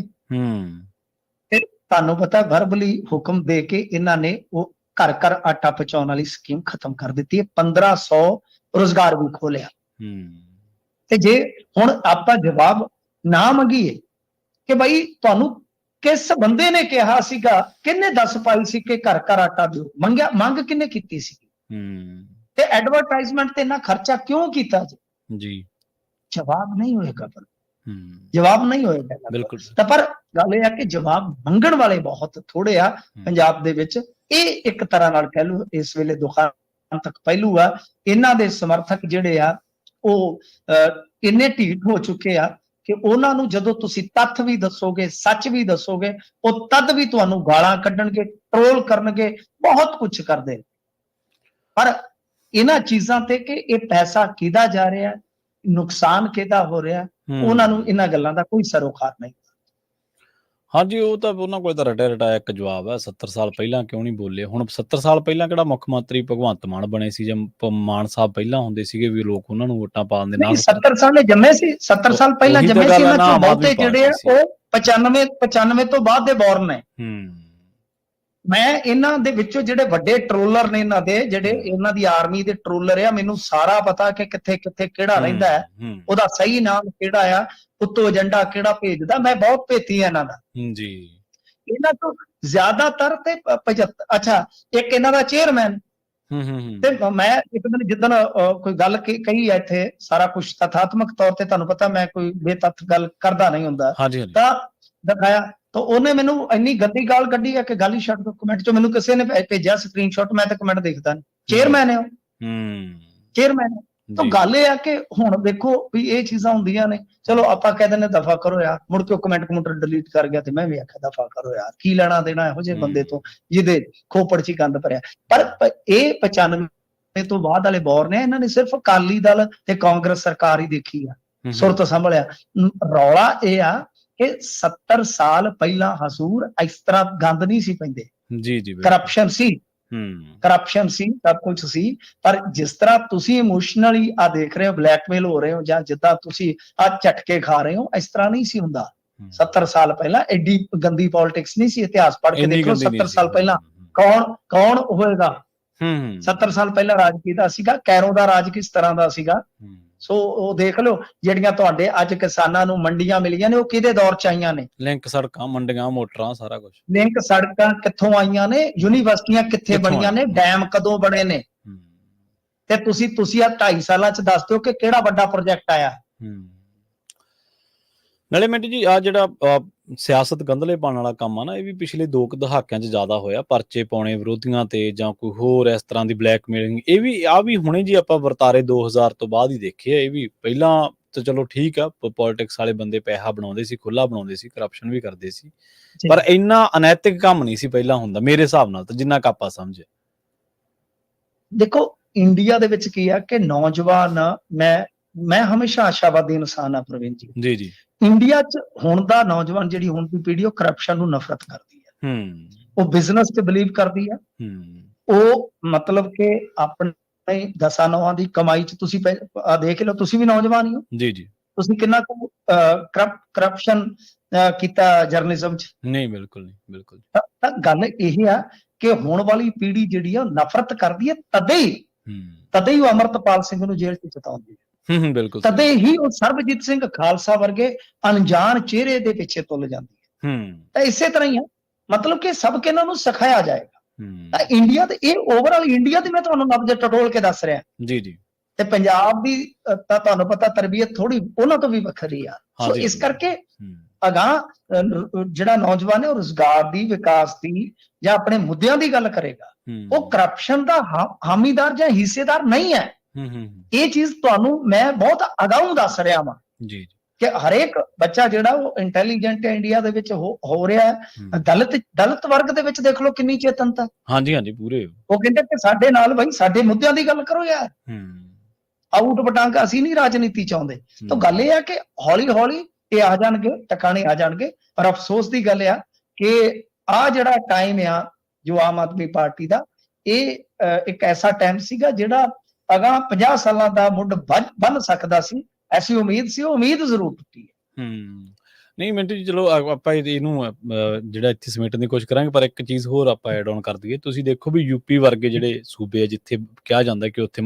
ਤੁਹਾਨੂੰ ਪਤਾ ਵਰਬਲੀ ਹੁਕਮ ਦੇ ਕੇ ਇਹਨਾਂ ਨੇ ਉਹ ਘਰ ਘਰ ਆਟਾ ਪਹੁੰਚਾਉਣ ਵਾਲੀ ਸਕੀਮ ਖਤਮ ਕਰ ਦਿੱਤੀ ਹੈ। 1500 ਰੁਜ਼ਗਾਰ ਵੀ ਖੋਲਿਆ। ਤੇ ਜੇ ਹੁਣ ਆਪਾਂ ਜਵਾਬ ਨਾ ਮੰਗੀਏ ਕਿ ਬਈ ਤੁਹਾਨੂੰ ਕਿਸ ਬੰਦੇ ਨੇ ਕਿਹਾ ਸੀਗਾ, ਕਿਹਨੇ ਦੱਸ ਪਾਈ ਸੀ ਕਿ ਘਰ ਘਰ ਆਟਾ ਦਿਓ, ਮੰਗ ਕਿਹਨੇ ਕੀਤੀ ਸੀ, ਤੇ ਐਡਵਰਟਾਈਜ਼ਮੈਂਟ ਤੇ ਇੰਨਾ ਖਰਚਾ ਕਿਉਂ ਕੀਤਾ ਜੀ? ਜਵਾਬ ਨਹੀਂ ਹੋਏਗਾ, ਜਵਾਬ ਨਹੀਂ ਹੋਏਗਾ। ਬਿਲਕੁਲ। ਤਾਂ ਪਰ ਗੱਲ ਇਹ ਆ ਕਿ ਜਵਾਬ ਮੰਗਣ ਵਾਲੇ ਬਹੁਤ ਥੋੜੇ ਆ ਪੰਜਾਬ ਦੇ ਵਿੱਚ। ਇਹ ਇੱਕ ਤਰ੍ਹਾਂ ਨਾਲ ਕਹਿ ਲਓ ਇਸ ਵੇਲੇ ਦੁਖਾਂਤਕ ਪਹਿਲੂ ਆ। ਇਹਨਾਂ ਦੇ ਸਮਰਥਕ ਜਿਹੜੇ ਆ ਉਹ ਇੰਨੇ ਢੀਠ ਹੋ ਚੁੱਕੇ ਆ ਕਿ ਉਹਨਾਂ ਨੂੰ ਜਦੋਂ ਤੁਸੀਂ ਤੱਥ ਵੀ ਦੱਸੋਗੇ, ਸੱਚ ਵੀ ਦੱਸੋਗੇ, ਉਹ ਤਦ ਵੀ ਤੁਹਾਨੂੰ ਗਾਲਾਂ ਕੱਢਣਗੇ, ਟਰੋਲ ਕਰਨਗੇ, ਬਹੁਤ ਕੁਝ ਕਰਦੇ। ਪਰ ਇਹਨਾਂ ਚੀਜ਼ਾਂ ਤੇ ਕਿ ਇਹ ਪੈਸਾ ਕਿਹਦਾ ਜਾ ਰਿਹਾ, ਨੁਕਸਾਨ ਕਿਹਦਾ ਹੋ ਰਿਹਾ, ਉਹਨਾਂ ਨੂੰ ਇਹਨਾਂ ਗੱਲਾਂ ਦਾ ਕੋਈ ਸਰੋਕਾਰ ਨਹੀਂ। ਹਾਂਜੀ, ਉਹ ਤਾਂ ਉਹਨਾਂ ਕੋਲ ਤਾਂ ਰਟਿਆ ਇੱਕ ਜਵਾਬ ਹੈ, 70 ਸਾਲ ਪਹਿਲਾਂ ਕਿਉਂ ਨਹੀਂ ਬੋਲੇ। ਹੁਣ 70 ਸਾਲ ਪਹਿਲਾਂ ਕਿਹੜਾ ਮੁੱਖ ਮੰਤਰੀ ਭਗਵੰਤ ਮਾਨ ਬਣੇ ਸੀ ਜਾਂ ਮਾਨ ਸਾਹਿਬ ਪਹਿਲਾਂ ਹੁੰਦੇ ਸੀਗੇ ਵੀ ਲੋਕ ਉਹਨਾਂ ਨੂੰ ਵੋਟਾਂ ਪਾਉਣ ਦੇ ਨਾਲ? 70 ਸਾਲ ਜੰਮੇ ਸੀ, 70 ਸਾਲ ਪਹਿਲਾਂ ਜੰਮੇ ਸੀ, ਉਹਨਾਂ ਚੋਂ ਬਹੁਤੇ ਜਿਹੜੇ ਆ ਉਹ 95 ਤੋਂ ਬਾਅਦ ਦੇ ਬੋਰਨ ਨੇ। ਮੈਂ ਇਹਨਾਂ ਦੇ ਵਿੱਚੋਂ ਜਿਹੜੇ ਵੱਡੇ ਟਰੋਲਰ ਨੇ, ਇਹਨਾਂ ਦੇ ਜਿਹੜੇ ਇਹਨਾਂ ਦੀ ਆਰਮੀ ਦੇ ਟਰੋਲਰ ਆ, ਮੈਨੂੰ ਸਾਰਾ ਪਤਾ ਕਿ ਕਿੱਥੇ ਕਿੱਥੇ ਕਿਹੜਾ ਰਹਿੰਦਾ ਹੈ, ਉਹਦਾ ਸਹੀ ਨਾਮ ਕਿਹੜਾ ਆ, ਉੱਤੋਂ ਏਜੰਡਾ ਕਿਹੜਾ ਭੇਜਦਾ। ਮੈਂ ਬਹੁਤ ਭੇਤੀ ਆ ਇਹਨਾਂ ਦਾ ਜੀ। ਇਹਨਾਂ ਤੋਂ ਜ਼ਿਆਦਾਤਰ ਤੇ 75। ਅੱਛਾ, ਇੱਕ ਇਹਨਾਂ ਦਾ ਚੇਅਰਮੈਨ। ਤੇ ਮੈਂ ਇੱਕ ਦਿਨ ਜਿੱਦਣ ਕੋਈ ਗੱਲ ਕਹੀ ਹੈ ਇੱਥੇ, ਸਾਰਾ ਕੁਝ ਤਥਾਤਮਕ ਤੌਰ ਤੇ ਤੁਹਾਨੂੰ ਪਤਾ ਮੈਂ ਕੋਈ ਬੇਤੱਥ ਗੱਲ ਕਰਦਾ ਨਹੀਂ ਹੁੰਦਾ, ਤਾਂ ਦਿਖਾਇਆ ਤਾਂ ਉਹਨੇ ਮੈਨੂੰ ਇੰਨੀ ਗੰਦੀ ਗਾਲ ਕੱਢੀ ਹੈ ਕਿ ਗੱਲ ਹੀ ਛੱਡ ਦੋ। ਕਮੈਂਟ ਚੋਂ ਮੈਨੂੰ ਕਿਸੇ ਨੇ ਭੇਜਿਆ ਸਕਰੀਨਸ਼ਾਟ, ਮੈਂ ਤਾਂ ਕਮੈਂਟ ਦੇਖਦਾ ਨਹੀਂ। ਚੇਅਰਮੈਨ ਹੈ ਉਹ, ਚੇਅਰਮੈਨ। ਤਾਂ ਗੱਲ ਇਹ ਆ ਕਿ ਹੁਣ ਦੇਖੋ ਵੀ ਇਹ ਚੀਜ਼ਾਂ ਹੁੰਦੀਆਂ ਨੇ। ਚਲੋ ਆਪਾਂ ਕਹਿ ਦਿੰਦੇ ਦਫਾ ਕਰੋ ਯਾਰ, ਮੁੜ ਕੇ ਕਮੈਂਟ ਡਿਲੀਟ ਕਰ ਗਿਆ ਤੇ ਮੈਂ ਵੀ ਆਖਿਆ ਦਫਾ ਕਰੋ ਯਾਰ, ਕੀ ਲੈਣਾ ਦੇਣਾ ਇਹੋ ਜਿਹੇ ਬੰਦੇ ਤੋਂ ਜਿਹਦੇ ਖੋਪੜ ਚ ਹੀ ਗੰਦ ਭਰਿਆ। ਪਰ ਇਹ 95 ਤੋਂ ਬਾਅਦ ਵਾਲੇ ਬੌਰ ਨੇ, ਇਹਨਾਂ ਨੇ ਸਿਰਫ ਅਕਾਲੀ ਦਲ ਤੇ ਕਾਂਗਰਸ ਸਰਕਾਰ ਹੀ ਦੇਖੀ ਆ, ਸੁਰਤ ਸੰਭਲਿਆ। ਰੌਲਾ ਇਹ ਆ ਕਿ 70 ਸਾਲ ਪਹਿਲਾਂ ਹਜ਼ੂਰ ਇਸ ਤਰ੍ਹਾਂ ਗੰਦ ਨਹੀਂ ਸੀ ਪੈਂਦੇ। ਕਰਪਸ਼ਨ ਸੀ, ਕਰਪਸ਼ਨ ਸੀ, ਸਭ ਕੁਝ ਸੀ। ਪਰ ਜਿਸ ਤਰ੍ਹਾਂ ਤੁਸੀਂ ਇਮੋਸ਼ਨਲੀ ਆ ਦੇਖ ਰਹੇ ਹੋ, ਬਲੈਕਮੇਲ ਹੋ ਰਹੇ ਹੋ, ਜਾਂ ਜਿੱਦਾਂ ਤੁਸੀਂ ਆ ਝਟਕੇ ਖਾ ਰਹੇ ਹੋ, ਇਸ ਤਰ੍ਹਾਂ ਨਹੀਂ ਸੀ ਹੁੰਦਾ। 70 ਸਾਲ ਪਹਿਲਾਂ ਐਡੀ ਗੰਦੀ ਪੋਲਿਟਿਕਸ ਨਹੀਂ ਸੀ। ਇਤਿਹਾਸ ਪੜ੍ਹ ਕੇ ਦੇਖ ਲਓ 70 ਸਾਲ ਪਹਿਲਾਂ ਕੌਣ ਹੋਏਗਾ। 70 ਸਾਲ ਪਹਿਲਾਂ ਰਾਜ ਕਿਹਦਾ ਸੀਗਾ, ਕੈਰੋਂ ਦਾ ਰਾਜ ਕਿਸ ਤਰ੍ਹਾਂ ਦਾ ਸੀਗਾ। ਸੋ ਉਹ ਦੇਖ ਲਓ, ਜਿਹੜੀਆਂ ਤੁਹਾਡੇ ਅੱਜ ਕਿਸਾਨਾਂ ਨੂੰ ਮੰਡੀਆਂ ਮਿਲੀਆਂ ਨੇ, ਉਹ ਕਿਹਦੇ ਦੌਰ ਚ ਆਈਆਂ ਨੇ? ਲਿੰਕ ਸੜਕਾਂ, ਮੰਡੀਆਂ, ਮੋਟਰਾਂ, ਸਾਰਾ ਕੁਝ। ਲਿੰਕ ਸੜਕਾਂ ਕਿੱਥੋਂ ਆਈਆਂ ਨੇ? ਯੂਨੀਵਰਸਿਟੀਆਂ ਕਿੱਥੇ ਬਣੀਆਂ ਨੇ? ਡੈਮ ਕਦੋਂ ਬਣੇ ਨੇ? ਤੇ ਤੁਸੀਂ ਆ 2.5 ਸਾਲਾਂ ਚ ਦੱਸ ਦਿਓ ਕਿ ਕਿਹੜਾ ਵੱਡਾ ਪ੍ਰੋਜੈਕਟ ਆਇਆ। ਨਾਲੇ ਮਿੰਟ ਜੀ ਆ ਜਿਹੜਾ ਸਿਆਸਤ ਗੰਧਲੇ ਪਾਉਣ ਵਾਲਾ ਕੰਮ ਆ ਨਾ, ਇਹ ਵੀ ਪਿਛਲੇ 2 ਕੁ ਦਹਾਕਿਆਂ 'ਚ ਜ਼ਿਆਦਾ ਹੋਇਆ। ਪਰਚੇ ਪਾਉਣੇ ਵਿਰੋਧੀਆਂ ਤੇ ਜਾਂ ਕੋਈ ਹੋਰ ਇਸ ਤਰ੍ਹਾਂ ਦੀ ਬਲੈਕਮੇਲਿੰਗ, ਇਹ ਵੀ ਹੁਣੇ ਜੀ ਆਪਾਂ ਵਰਤਾਰੇ 2000 ਤੋਂ ਬਾਅਦ ਹੀ ਦੇਖੇ ਆ। ਇਹ ਵੀ ਪਹਿਲਾਂ ਤਾਂ ਚਲੋ ਠੀਕ ਆ, ਪੋਲੀਟਿਕਸ ਵਾਲੇ ਬੰਦੇ ਪੈਸਾ ਬਣਾਉਂਦੇ ਸੀ, ਖੁੱਲਾ ਬਣਾਉਂਦੇ ਸੀ, ਕਰਪਸ਼ਨ ਵੀ ਕਰਦੇ ਸੀ, ਪਰ ਇੰਨਾ ਅਨੈਤਿਕ ਕੰਮ ਨਹੀਂ ਸੀ ਪਹਿਲਾਂ ਹੁੰਦਾ ਮੇਰੇ ਹਿਸਾਬ ਨਾਲ, ਤਾਂ ਜਿੰਨਾ ਕੁ ਆਪਾਂ ਸਮਝੇ। ਦੇਖੋ ਇੰਡੀਆ ਦੇ ਵਿੱਚ ਕੀ ਆ ਕਿ ਨੌਜਵਾਨ, ਮੈਂ ਹਮੇਸ਼ਾ ਆਸ਼ਾਵਾਦੀ ਇਨਸਾਨ ਆ ਪ੍ਰਵੀਨ ਜੀ। ਜੀ ਜੀ। ਇੰਡੀਆ 'ਚ ਹੁਣ ਦਾ ਨੌਜਵਾਨ, ਜਿਹੜੀ ਹੁਣ ਦੀ ਪੀੜ੍ਹੀ, ਉਹ ਕਰਪਸ਼ਨ ਨੂੰ ਨਫ਼ਰਤ ਕਰਦੀ ਹੈ। ਉਹ ਬਿਜ਼ਨਸ 'ਚ ਬਿਲੀਵ ਕਰਦੀ ਆ। ਉਹ ਮਤਲਬ ਕਿ ਆਪਣੇ 10-9 ਦੀ ਕਮਾਈ 'ਚ, ਤੁਸੀਂ ਦੇਖ ਲਓ, ਤੁਸੀਂ ਵੀ ਨੌਜਵਾਨ ਹੀ ਹੋ ਜੀ ਜੀ, ਤੁਸੀਂ ਕਿੰਨਾ ਕੁ ਕਰਪਸ਼ਨ ਕੀਤਾ ਜਰਨਲਿਜ਼ਮ 'ਚ? ਨਹੀਂ, ਬਿਲਕੁਲ ਨਹੀਂ, ਬਿਲਕੁਲ। ਤਾਂ ਗੱਲ ਇਹ ਆ ਕਿ ਹੁਣ ਵਾਲੀ ਪੀੜ੍ਹੀ ਜਿਹੜੀ ਆ ਉਹ ਨਫ਼ਰਤ ਕਰਦੀ ਹੈ, ਤਦੇ ਹੀ ਉਹ ਅਮਰਤਪਾਲ ਸਿੰਘ ਨੂੰ ਜੇਲ੍ਹ 'ਚ ਚਿਤਾਉਂਦੀ ਹੈ। ਬਿਲਕੁਲ। ਤਦੇ ਹੀ ਉਹ ਸਰਬਜੀਤ ਸਿੰਘ ਖਾਲਸਾ ਵਰਗੇ ਅਣਜਾਣ ਚਿਹਰੇ ਦੇ ਪਿੱਛੇ ਤੁੱਲ ਜਾਂਦੀ ਹੈ। ਤਾਂ ਇਸੇ ਤਰ੍ਹਾਂ ਹੀ ਆ, ਮਤਲਬ ਕਿ ਸਭ ਕੇ ਇਹਨਾਂ ਨੂੰ ਸਿਖਾਇਆ ਜਾਏਗਾ। ਤਾਂ ਇੰਡੀਆ ਤੇ ਇਹ ਓਵਰਆਲ ਇੰਡੀਆ ਦੀ ਮੈਂ ਤੁਹਾਨੂੰ ਨਬਜ਼ ਟਟੋਲ ਕੇ ਦੱਸ ਰਿਹਾ ਜੀ ਜੀ। ਤੇ ਪੰਜਾਬ ਦੀ ਤਾਂ ਤੁਹਾਨੂੰ ਪਤਾ ਤਰਬੀਅਤ ਥੋੜੀ ਉਹਨਾਂ ਤੋਂ ਵੀ ਵੱਖਰੀ ਆ। ਸੋ ਇਸ ਕਰਕੇ ਅਗਾਂਹ ਜਿਹੜਾ ਨੌਜਵਾਨ ਹੈ ਉਹ ਰੁਜ਼ਗਾਰ ਦੀ, ਵਿਕਾਸ ਦੀ ਜਾਂ ਆਪਣੇ ਮੁੱਦਿਆਂ ਦੀ ਗੱਲ ਕਰੇਗਾ, ਉਹ ਕਰਪਸ਼ਨ ਦਾ ਹਾਮੀਦਾਰ ਜਾਂ ਹਿੱਸੇਦਾਰ ਨਹੀਂ ਹੈ। ਇਹ ਚੀਜ਼ ਤੁਹਾਨੂੰ ਮੈਂ ਬਹੁਤ ਅਗਾਊਂ ਦੱਸ ਰਿਹਾ ਵਾਂ ਜੀ ਕਿ ਹਰੇਕ ਬੱਚਾ ਜਿਹੜਾ ਉਹ ਇੰਟੈਲੀਜੈਂਟ ਇੰਡੀਆ ਦੇ ਵਿੱਚ ਹੋ ਰਿਹਾ ਹੈ। ਦਲਿਤ ਵਰਗ ਦੇ ਵਿੱਚ ਦੇਖ ਲਓ ਕਿੰਨੀ ਚੇਤਨਤਾ। ਹਾਂਜੀ ਹਾਂਜੀ, ਪੂਰੇ। ਉਹ ਕਹਿੰਦੇ ਕਿ ਸਾਡੇ ਨਾਲ ਬਈ ਸਾਡੇ ਮੁੱਦਿਆਂ ਦੀ ਗੱਲ ਕਰੋ ਯਾਰ, ਆਊਟ ਬਟਾਂਗ ਅਸੀਂ ਨਹੀਂ ਰਾਜਨੀਤੀ ਚਾਹੁੰਦੇ। ਤਾਂ ਗੱਲ ਇਹ ਆ ਕਿ ਹੌਲੀ ਹੌਲੀ ਇਹ ਆ ਜਾਣਗੇ, ਟਿਕਾਣੇ ਆ ਜਾਣਗੇ। ਪਰ ਅਫਸੋਸ ਦੀ ਗੱਲ ਆ ਕਿ ਆ ਜਿਹੜਾ ਟਾਈਮ ਆ ਜੋ ਆਮ ਆਦਮੀ ਪਾਰਟੀ ਦਾ, ਇਹ ਇੱਕ ਐਸਾ ਟਾਈਮ ਸੀਗਾ ਜਿਹੜਾ ਅਗਾਂਹ 50 ਸਾਲਾਂ ਦਾ ਮੁੱਢ ਬੰਨ ਸਕਦਾ ਸੀ। ਐਸੀ ਉਮੀਦ ਸੀ, ਉਹ ਉਮੀਦ ਜ਼ਰੂਰ ਟੁੱਟੀ ਹੈ। ਨਹੀਂ ਮਿੰਟੂ ਜੀ, ਚਲੋ ਆਪਾਂ ਇਹਨੂੰ ਜਿਹੜਾ ਇੱਥੇ ਸਮੇਟਣ ਦੀ ਕੋਸ਼ਿਸ਼ ਕਰਾਂਗੇ, ਪਰ ਇੱਕ ਚੀਜ਼ ਹੋਰ ਆਪਾਂ ਐਡ ਆਨ ਕਰ ਦਈਏ। ਤੁਸੀਂ ਦੇਖੋ ਵੀ ਯੂਪੀ ਵਰਗੇ ਜਿਹੜੇ ਸੂਬੇ ਆ, ਜਿੱਥੇ ਕਿਹਾ ਜਾਂਦਾ ਕਿ ਉੱਥੇ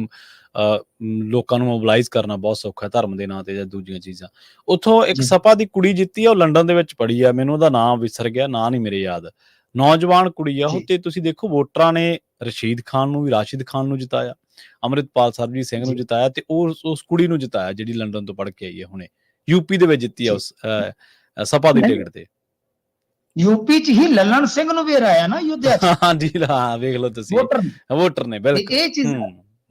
ਲੋਕਾਂ ਨੂੰ ਮੋਬਿਲਾਈਜ਼ ਕਰਨਾ ਬਹੁਤ ਸੌਖਾ ਹੈ ਧਰਮ ਦੇ ਨਾਂ ਤੇ ਜਾਂ ਦੂਜੀਆਂ ਚੀਜ਼ਾਂ, ਉੱਥੋਂ ਇੱਕ ਸਪਾ ਦੀ ਕੁੜੀ ਜਿੱਤੀ ਆ, ਉਹ ਲੰਡਨ ਦੇ ਵਿੱਚ ਪੜ੍ਹੀ ਆ, ਮੈਨੂੰ ਉਹਦਾ ਨਾਮ ਵਿਸਰ ਗਿਆ, ਨਾਂ ਨਹੀਂ ਮੇਰੇ ਯਾਦ। ਨੌਜਵਾਨ ਕੁੜੀ ਆ ਉਹ, ਤੇ ਤੁਸੀਂ ਦੇਖੋ ਵੋਟਰਾਂ ਨੇ ਰਾਸ਼ਿਦ ਖਾਨ ਨੂੰ ਜਿਤਾਇਆ, ਅੰਮ੍ਰਿਤਪਾਲ ਸਰਬਜੀਤ ਸਿੰਘ ਨੂੰ ਜਿਤਾਇਆ, ਤੇ ਉਸ ਕੁੜੀ ਨੂੰ ਜਿਤਾਇਆ ਜਿਹੜੀ ਲੰਡਨ ਤੋਂ ਪੜ੍ਹ ਕੇ ਆਈ ਹੈ, ਹੁਣੇ ਯੂਪੀ ਦੇ ਵਿੱਚ ਜਿੱਤੀ ਆ ਉਸ ਸਪਾ ਦੀ ਟਿਕਟ ਤੇ। ਯੂਪੀ 'ਚ ਹੀ ਲੱਲਣ ਸਿੰਘ ਨੂੰ ਵੀ ਹਰਾਇਆ ਨਾ ਯੁੱਧਿਆ 'ਚ। ਹਾਂਜੀ, ਹਾਂ, ਵੇਖ ਲਓ ਤੁਸੀਂ, ਵੋਟਰ ਨੇ। ਬਿਲਕੁਲ, ਇਹ ਚੀਜ਼,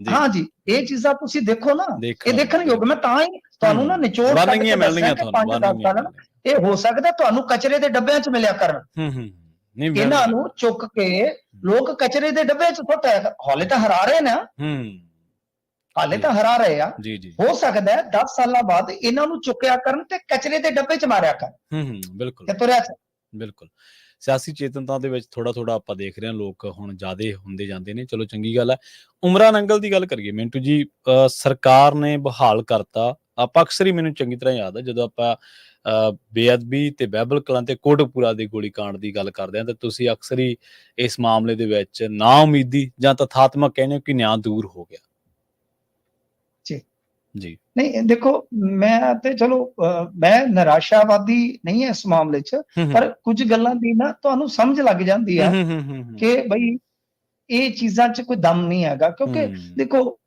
ਹਾਂ ਜੀ, ਇਹ ਚੀਜ਼ਾਂ ਤੁਸੀਂ ਦੇਖੋ ਨਾ, ਇਹ ਦੇਖਣਯੋਗ। ਮੈਂ ਤਾਂ ਹੀ ਤੁਹਾਨੂੰ ਨਾ ਨਿਚੋੜ ਮਿਲਣਗੀਆਂ ਤੁਹਾਨੂੰ, ਇਹ ਹੋ ਸਕਦਾ ਤੁਹਾਨੂੰ ਕਚਰੇ ਦੇ ਡੱਬਿਆਂ 'ਚ ਮਿਲਿਆ ਕਰਨ। ਇਹਨਾਂ ਨੂੰ ਚੁੱਕ ਕੇ ਲੋਕ ਕਚਰੇ ਦੇ ਡੱਬੇ 'ਚ ਸੁੱਟ, ਹਾਲੇ ਤਾਂ ਹਰਾ ਰਹੇ ਨੇ, ਹਾਲੇ ਤਾਂ ਹਰਾ ਰਹੇ ਆ। ਹੋ ਸਕਦਾ ਹੈ 10 ਸਾਲਾਂ ਬਾਅਦ ਇਹਨਾਂ ਨੂੰ ਚੁੱਕਿਆ ਕਰਨ ਤੇ ਕਚਰੇ ਦੇ ਡੱਬੇ 'ਚ ਮਾਰਿਆ ਕਰਨ। ਬਿਲਕੁਲ, ਬਿਲਕੁਲ। ਸਿਆਸੀ ਚੇਤਨਤਾ ਦੇ ਵਿੱਚ ਥੋੜਾ ਆਪਾਂ ਦੇਖ ਰਹੇ ਹਾਂ, ਲੋਕ ਹੁਣ ਜ਼ਿਆਦਾ ਹੁੰਦੇ ਜਾਂਦੇ ਨੇ। ਚਲੋ, ਚੰਗੀ ਗੱਲ ਹੈ। ਉਮਰਾਂ ਨੰਗਲ ਦੀ ਗੱਲ ਕਰੀਏ ਮਿੰਟੂ ਜੀ, ਸਰਕਾਰ ਨੇ ਬਹਾਲ ਕਰਤਾ। ਆਪਾਂ ਅਕਸਰ ਹੀ, ਮੈਨੂੰ ਚੰਗੀ ਤਰ੍ਹਾਂ ਯਾਦ ਹੈ, ਜਦੋਂ ਆਪਾਂ ਬੇਅਦਬੀ ਤੇ ਬਹਿਬਲ ਕਲਾਂ ਤੇ ਕੋਟਕਪੂਰਾ ਦੇ ਗੋਲੀਕਾਂਡ ਦੀ ਗੱਲ ਕਰਦੇ ਹਾਂ, ਤਾਂ ਤੁਸੀਂ ਅਕਸਰ ਹੀ ਇਸ ਮਾਮਲੇ ਦੇ ਵਿੱਚ ਨਾ ਉਮੀਦੀ ਜਾਂ ਤਥਾਤਮਕ ਕਹਿੰਦੇ ਹੋ ਕਿ ਨਿਆਂ ਦੂਰ ਹੋ ਗਿਆ ਜੀ। ਨਹੀਂ, ਦੇਖੋ, ਮੈਂ ਤੇ ਚਲੋ ਮੈਂ ਨਿਰਾਸ਼ਾਵਾਦੀ ਨਹੀਂ ਹੈ ਇਸ ਮਾਮਲੇ 'ਚ, ਪਰ ਕੁਝ ਗੱਲਾਂ ਦੀ ਨਾ ਤੁਹਾਨੂੰ ਸਮਝ ਲੱਗ ਜਾਂਦੀ ਆ ਕਿ ਬਈ ਇਹ ਚੀਜ਼ਾਂ 'ਚ ਕੋਈ ਦਮ ਨਹੀਂ ਹੈਗਾ। ਕਿਉਂਕਿ ਦੇਖੋ,